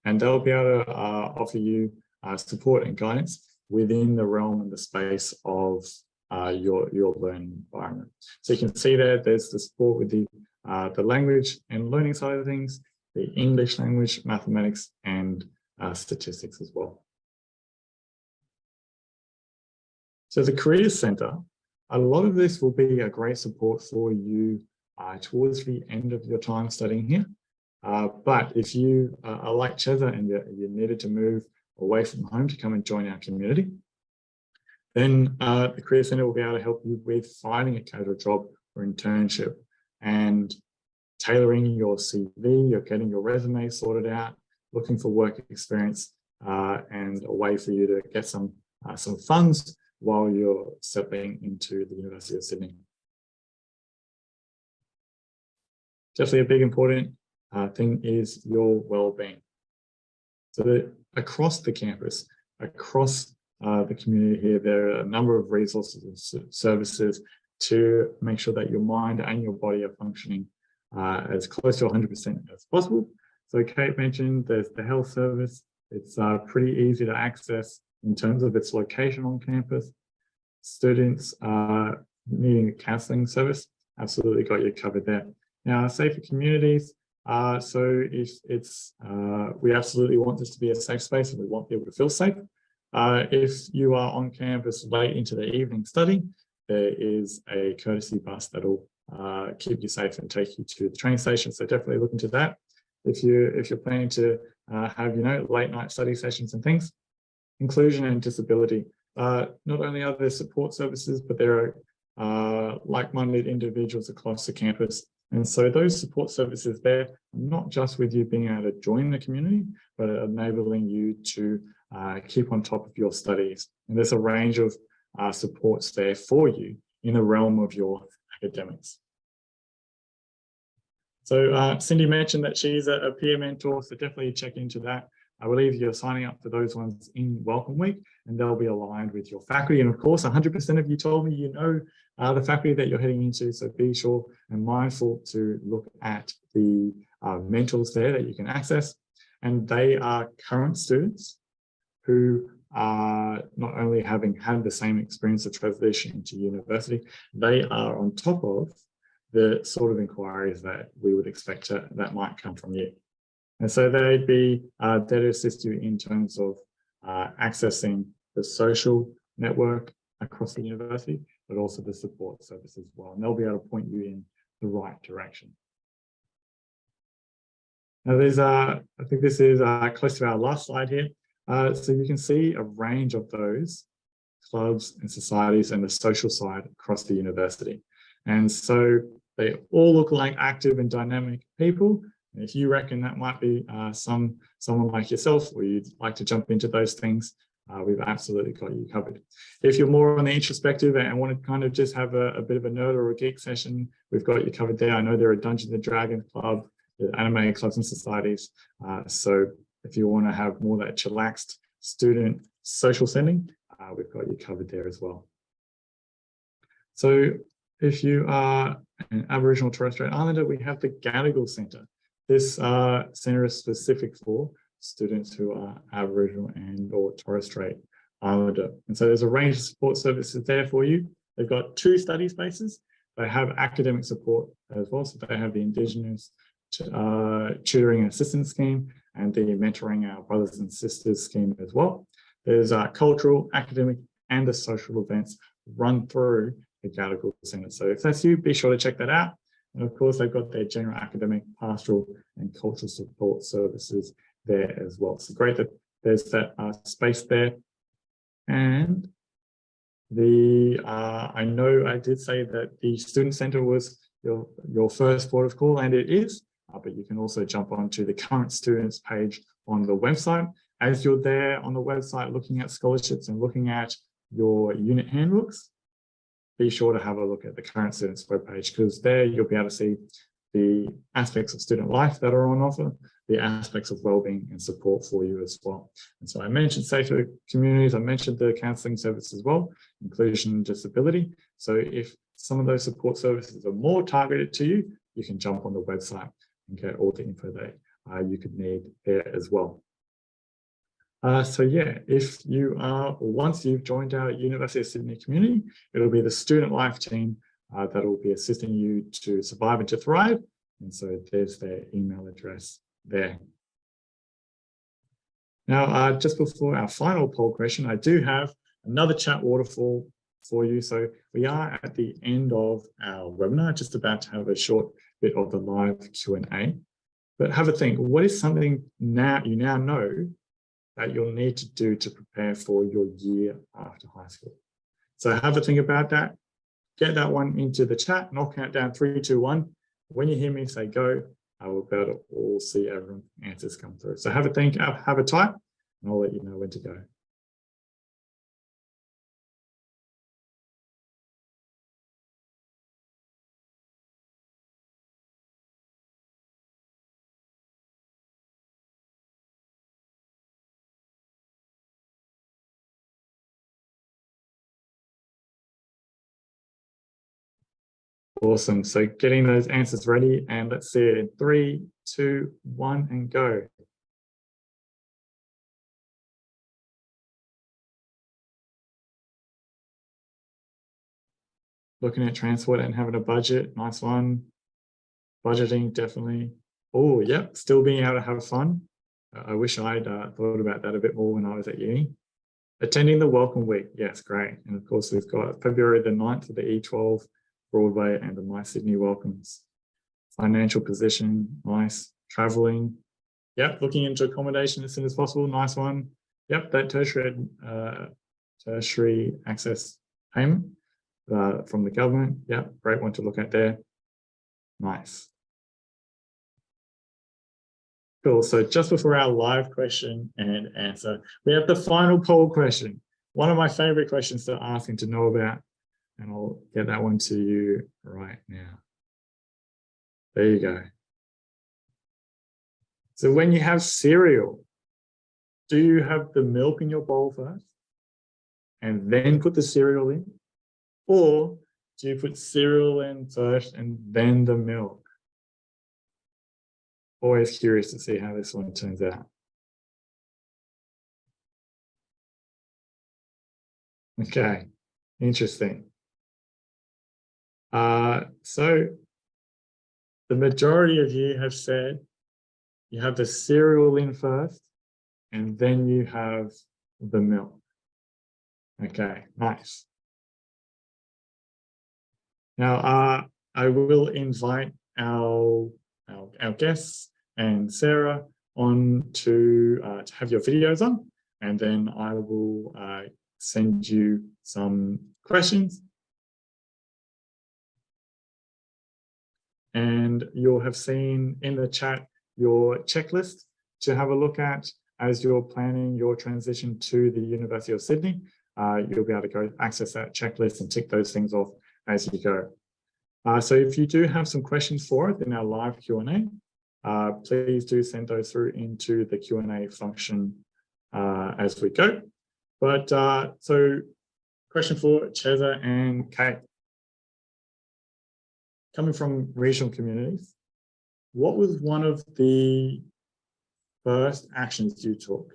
S1: And they'll be able to offer you support and guidance within the realm and the space of your learning environment. So you can see there's the support with the language and learning side of things, the English language, mathematics, and statistics as well. So the Careers Centre, a lot of this will be a great support for you towards the end of your time studying here. But if you are like Cheza and you needed to move away from home to come and join our community, then the Careers Centre will be able to help you with finding a casual job or internship and tailoring your CV, you're getting your resume sorted out, looking for work experience, and a way for you to get some funds while you're settling into the University of Sydney. Definitely a big important thing is your well-being. So that across the campus, across the community here, there are a number of resources and services to make sure that your mind and your body are functioning as close to 100% as possible. So Kate mentioned there's the health service. It's pretty easy to access in terms of its location on campus. Students needing a counselling service, absolutely got you covered there. Now, safer communities. So if it's, we absolutely want this to be a safe space and we want people to feel safe. If you are on campus late into the evening studying, there is a courtesy bus that'll keep you safe and take you to the train station. So definitely look into that. If you're planning to have late night study sessions and things. Inclusion and disability. Not only are there support services, but there are like-minded individuals across the campus. And so those support services there, not just with you being able to join the community, but enabling you to keep on top of your studies. And there's a range of supports there for you in the realm of your academics. So Cindy mentioned that she's a peer mentor, so definitely check into that. I believe you're signing up for those ones in Welcome Week, and they'll be aligned with your faculty. And of course, 100% of you told me you know the faculty that you're heading into, so be sure and mindful to look at the mentors there that you can access. And they are current students who are not only having had the same experience of transition into university, they are on top of the sort of inquiries that we would expect that might come from you. And so they'd be there to assist you in terms of accessing the social network across the university, but also the support service as well. And they'll be able to point you in the right direction. Now there's, I think this is close to our last slide here. So you can see a range of those clubs and societies and the social side across the university. And so they all look like active and dynamic people. And if you reckon that might be someone like yourself, or you'd like to jump into those things, we've absolutely got you covered. If you're more on the introspective and want to kind of just have a bit of a nerd or a geek session, we've got you covered there. I know there are Dungeons and Dragons Club, the anime clubs and societies. So if you want to have more of that chillaxed student social setting, we've got you covered there as well. So if you are an Aboriginal Torres Strait Islander, we have the Gadigal Centre. This centre is specific for students who are Aboriginal and or Torres Strait Islander. And so there's a range of support services there for you. They've got 2 study spaces. They have academic support as well. So they have the Indigenous Tutoring and Assistance Scheme and the Mentoring Our Brothers and Sisters Scheme as well. There's cultural, academic, and the social events run through the Gadigal Centre. So if that's you, be sure to check that out. And of course, they've got their general academic, pastoral, and cultural support services there as well. So great that there's that space there. And I know I did say that the Student Centre was your first port of call, and it is, but you can also jump onto the current students page on the website. As you're there on the website looking at scholarships and looking at your unit handbooks, be sure to have a look at the current students webpage, because there you'll be able to see the aspects of student life that are on offer, the aspects of wellbeing and support for you as well. And so I mentioned safer communities, I mentioned the counselling service as well, inclusion and disability. So if some of those support services are more targeted to you, you can jump on the website and get all the info that you could need there as well. So yeah, if you are, once you've joined our University of Sydney community, it'll be the Student Life team that will be assisting you to survive and to thrive. And so there's their email address there. Now, just before our final poll question, I do have another chat waterfall for you. So we are at the end of our webinar, just about to have a short bit of the live Q&A. But have a think, what is something now you now know that you'll need to do to prepare for your year after high school? So have a think about that. Get that one into the chat, and I'll count down 3, 2, 1. When you hear me say go, I will be able to all see everyone's answers come through. So have a think, have a type, and I'll let you know when to go. Awesome. So getting those answers ready, and let's see it in 3, 2, 1, and go. Looking at transport and having a budget, nice one. Budgeting, definitely. Oh, yep, still being able to have fun. I wish I'd thought about that a bit more when I was at uni. Attending the Welcome Week, yes, great. And of course, we've got February the 9th for the E12 Broadway and the My Sydney Welcomes. Financial position, nice. Traveling, yep, looking into accommodation as soon as possible, nice one. Yep, that tertiary access payment from the government, yep, great one to look at there. Nice. Cool, so just before our live question and answer, we have the final poll question. One of my favorite questions to ask and to know about, and I'll get that one to you right now. There you go. So when you have cereal, do you have the milk in your bowl first and then put the cereal in? Or do you put cereal in first and then the milk? Always curious to see how this one turns out. Okay, interesting. So the majority of you have said you have the cereal in first and then you have the milk. Okay, nice. Now, I will invite our guests and Sarah on to have your videos on, and then I will send you some questions. And you'll have seen in the chat your checklist to have a look at as you're planning your transition to the University of Sydney. You'll be able to go access that checklist and tick those things off as you go. So if you do have some questions for us in our live Q&A, please do send those through into the Q&A function as we go. But so question for Cheza and Kate. Coming from regional communities, what was one of the first actions you took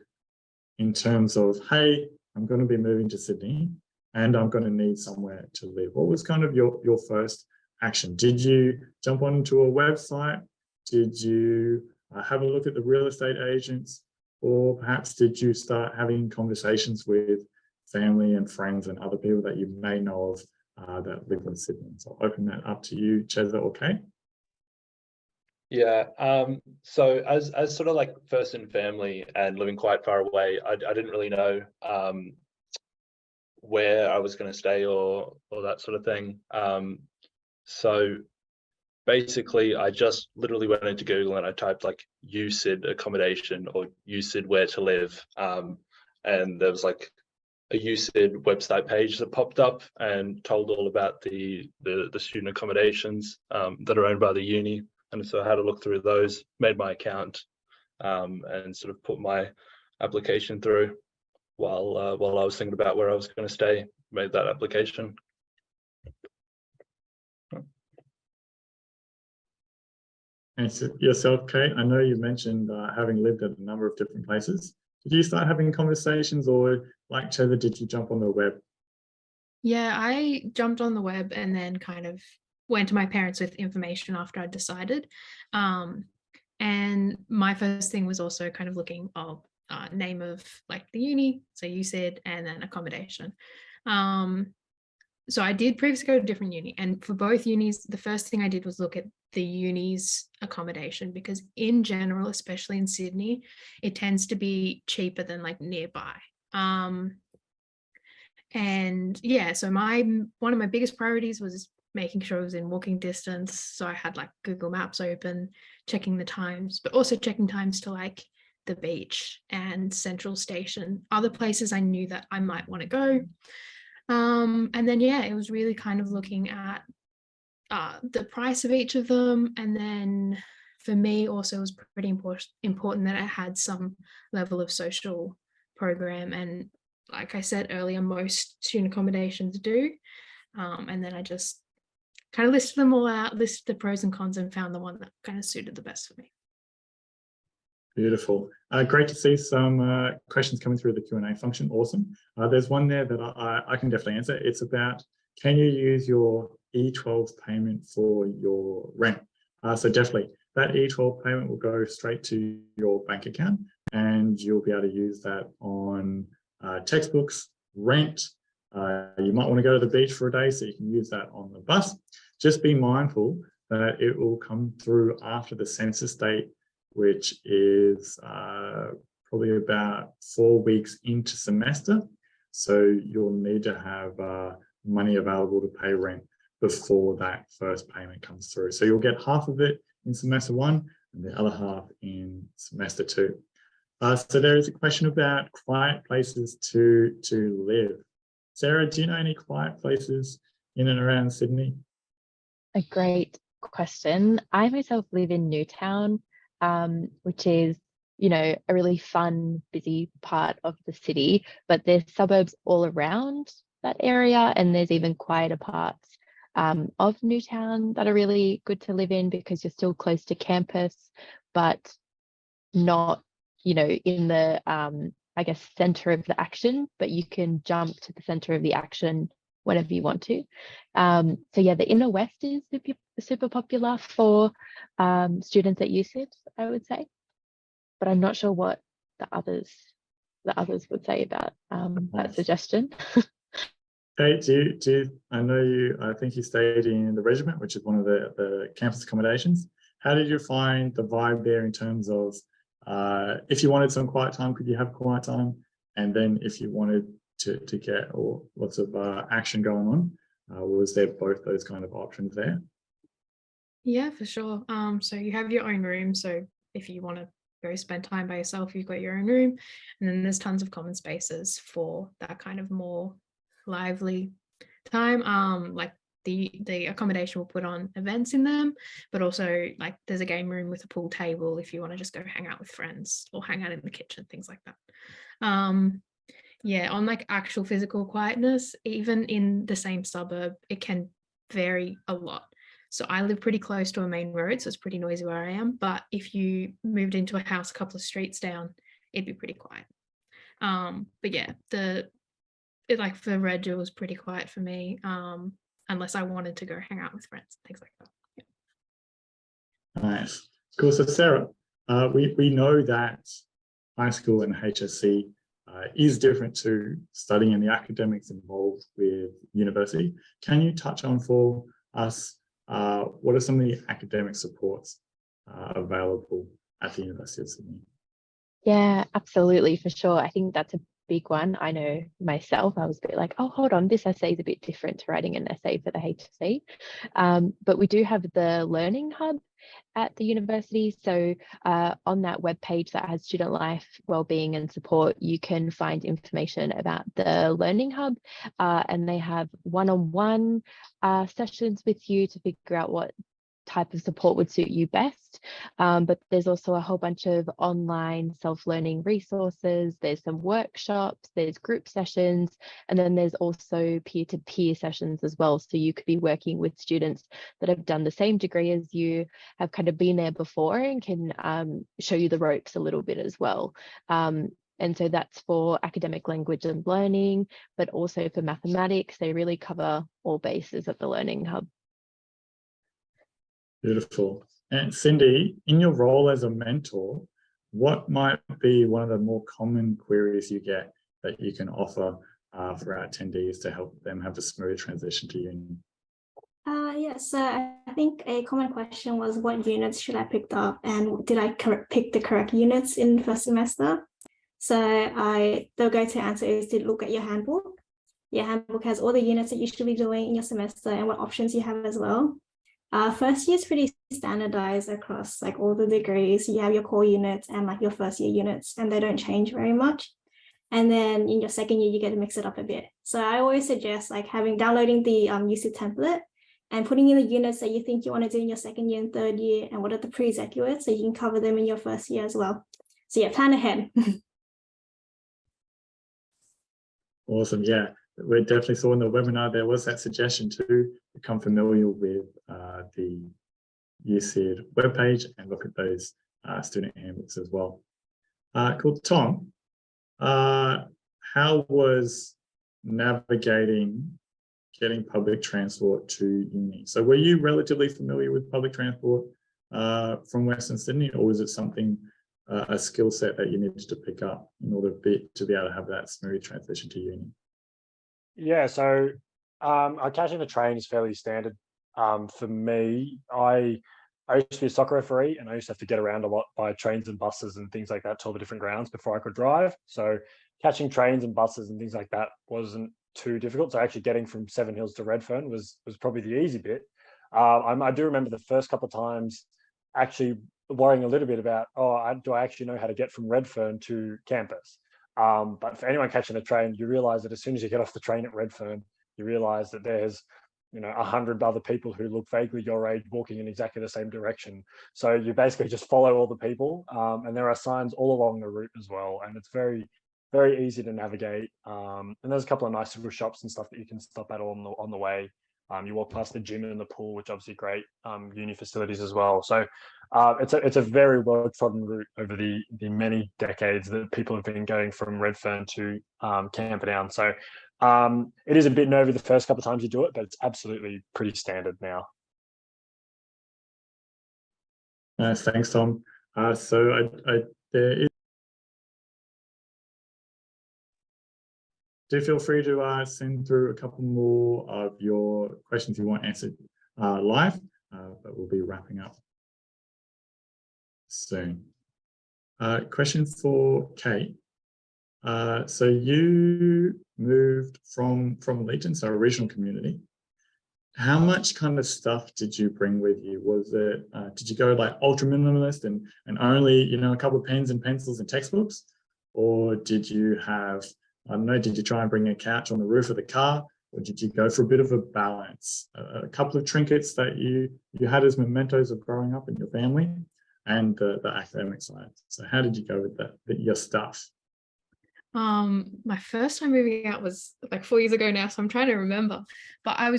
S1: in terms of, hey, I'm going to be moving to Sydney and I'm going to need somewhere to live? What was kind of your first action? Did you jump onto a website? Did you have a look at the real estate agents? Or perhaps did you start having conversations with family and friends and other people that you may know of that live in Sydney? So I'll open that up to you, Cheza or Kate.
S4: Yeah, so as sort of like first in family and living quite far away, I didn't really know where I was going to stay or that sort of thing. So basically, I just literally went into Google and I typed like USyd accommodation or USyd where to live, and there was like a USyd website page that popped up and told all about the student accommodations that are owned by the uni. And so I had a look through those, made my account, and sort of put my application through while I was thinking about where I was going to stay, made that application.
S1: And so yourself, Kate, I know you mentioned having lived at a number of different places. Did you start having conversations, or like Cheza, did you jump on the web?
S3: Yeah, I jumped on the web and then kind of went to my parents with information after I decided. And my first thing was also kind of looking up name of like the uni, so USyd, and then accommodation. So I did previously go to different uni, and for both unis, the first thing I did was look at the uni's accommodation, because in general, especially in Sydney, it tends to be cheaper than like nearby. And yeah, so one of my biggest priorities was making sure it was in walking distance. So I had like Google Maps open, checking the times, but also checking times to like the beach and Central Station, other places I knew that I might want to go. And then, yeah, it was really kind of looking at the price of each of them. And then for me also, it was pretty important that I had some level of social program. And like I said earlier, most student accommodations do. And then I just kind of listed them all out, listed the pros and cons, and found the one that kind of suited the best for me.
S1: Beautiful. Great to see some questions coming through the Q&A function. Awesome. There's one there that I can definitely answer. It's about, can you use your E12 payment for your rent? So definitely, that E12 payment will go straight to your bank account, and you'll be able to use that on textbooks, rent. You might want to go to the beach for a day, so you can use that on the bus. Just be mindful that it will come through after the census date, which is probably about 4 weeks into semester. So you'll need to have money available to pay rent before that first payment comes through. So you'll get half of it in semester 1 and the other half in semester 2. So there is a question about quiet places to live. Sarah, do you know any quiet places in and around Sydney?
S6: A great question. I myself live in Newtown, which is, you know, a really fun, busy part of the city, but there's suburbs all around that area, and there's even quieter parts of Newtown that are really good to live in, because you're still close to campus, but not, you know, in the, I guess, center of the action, but you can jump to the center of the action whenever you want to. So yeah, the inner west is super popular for students at USyd, I would say, but I'm not sure what the others would say about that suggestion.
S1: Kate, I think you stayed in the regiment, which is one of the campus accommodations. How did you find the vibe there in terms of if you wanted some quiet time, could you have quiet time? And then if you wanted to get lots of action going on, was there both those kind of options there?
S3: Yeah, for sure. So you have your own room. So if you want to go spend time by yourself, you've got your own room. And then there's tons of common spaces for that kind of more lively time. Like the accommodation will put on events in them, but also like there's a game room with a pool table if you want to just go hang out with friends or hang out in the kitchen, things like that. Yeah, on like actual physical quietness, even in the same suburb, it can vary a lot. So I live pretty close to a main road, so it's pretty noisy where I am. But if you moved into a house a couple of streets down, it'd be pretty quiet. But yeah, like for Reg, it was pretty quiet for me, unless I wanted to go hang out with friends, things like that. Yeah.
S1: Nice. Cool. So Sarah, we know that high school and HSC is different to studying and the academics involved with university. Can you touch on for us what are some of the academic supports available at the University of Sydney?
S6: Yeah, absolutely, for sure. I think that's a big one. I know myself, I was a bit like, oh, hold on, this essay is a bit different to writing an essay for the HSC. But we do have the Learning Hub at the university. So on that webpage that has student life, wellbeing and support, you can find information about the Learning Hub, and they have one-on-one sessions with you to figure out what type of support would suit you best. But there's also a whole bunch of online self-learning resources. There's some workshops, there's group sessions, and then there's also peer-to-peer sessions as well. So you could be working with students that have done the same degree as you, have kind of been there before, and can show you the ropes a little bit as well. And so that's for academic language and learning, but also for mathematics. They really cover all bases at the Learning Hub.
S1: Beautiful. And Cindy, in your role as a mentor, what might be one of the more common queries you get that you can offer for our attendees to help them have a smooth transition to uni?
S5: Yes, I think a common question was, what units should I pick up, and did I pick the correct units in the first semester? So the go-to answer is to look at your handbook. Your handbook has all the units that you should be doing in your semester and what options you have as well. First year is pretty standardized across like all the degrees. You have your core units and like your first year units, and they don't change very much. And then in your second year, you get to mix it up a bit. So I always suggest like downloading the USyd template and putting in the units that you think you want to do in your second year and third year, and what are the prerequisites, so you can cover them in your first year as well. So yeah, plan ahead.
S1: Awesome. Yeah, we definitely saw in the webinar there was that suggestion to become familiar with the USyd webpage and look at those student handbooks as well. Cool. Tom, how was navigating getting public transport to uni? So were you relatively familiar with public transport from Western Sydney, or was it something, a skill set that you needed to pick up in order to be able to have that smooth transition to uni?
S2: Yeah, so catching the train is fairly standard. For me, I used to be a soccer referee, and I used to have to get around a lot by trains and buses and things like that to all the different grounds before I could drive. So catching trains and buses and things like that wasn't too difficult. So actually getting from Seven Hills to Redfern was probably the easy bit. I do remember the first couple of times actually worrying a little bit about, do I actually know how to get from Redfern to campus? But for anyone catching a train, you realize that as soon as you get off the train at Redfern, you realize that there's 100 other people who look vaguely your age walking in exactly the same direction. So you basically just follow all the people, and there are signs all along the route as well, and it's very, very easy to navigate. And there's a couple of nice little shops and stuff that you can stop at on the way. You walk past the gym and the pool, which obviously great uni facilities as well. So it's a very well trodden route over the many decades that people have been going from Redfern to Camperdown. So it is a bit nervy the first couple of times you do it, but it's absolutely pretty standard now.
S1: Nice, thanks, Tom. So there is. Do feel free to send through a couple more of your questions you want answered live, but we'll be wrapping up soon. Question for Kate. So you moved from Leeton, so a regional community. How much kind of stuff did you bring with you? Was it, did you go like ultra minimalist and only, a couple of pens and pencils and textbooks? Or did you have, I don't know, did you try and bring a couch on the roof of the car? Or did you go for a bit of a balance? A couple of trinkets that you had as mementos of growing up in your family, and the academic side. So how did you go with that, your stuff?
S3: My first time moving out was like 4 years ago now, so I'm trying to remember, but I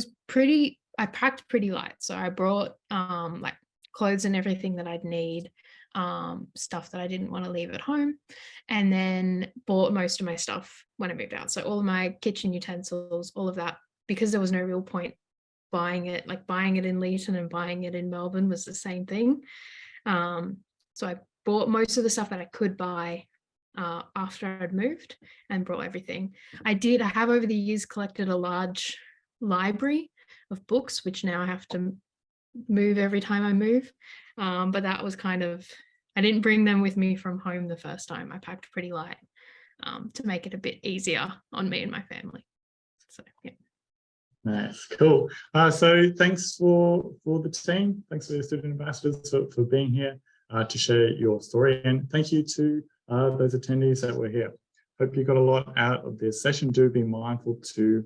S3: packed pretty light. So I brought like clothes and everything that I'd need, stuff that I didn't want to leave at home, and then bought most of my stuff when I moved out. So all of my kitchen utensils, all of that, because there was no real point buying it in Leeton and buying it in Melbourne was the same thing. So I bought most of the stuff that I could buy after I'd moved and brought everything. I have over the years collected a large library of books, which now I have to move every time I move. But that was kind of, I didn't bring them with me from home the first time. I packed pretty light. to make it a bit easier on me and my family. So yeah.
S1: Nice, cool. So thanks for the team. Thanks for the student ambassadors for being here to share your story, and thank you to those attendees that were here. Hope you got a lot out of this session. Do be mindful to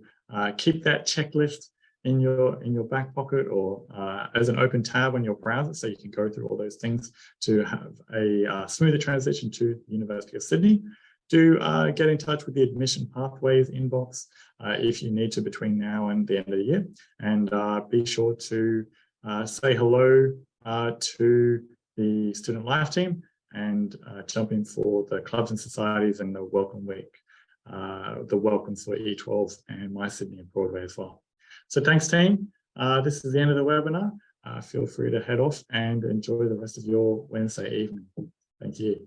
S1: keep that checklist in your back pocket or as an open tab on your browser, so you can go through all those things to have a smoother transition to the University of Sydney. Do get in touch with the admission pathways inbox if you need to between now and the end of the year, and be sure to say hello to the student life team and jump in for the clubs and societies and the welcome week, the welcomes for E12 and My Sydney and Broadway as well. So thanks, team. This is the end of the webinar. Feel free to head off and enjoy the rest of your Wednesday evening. Thank you.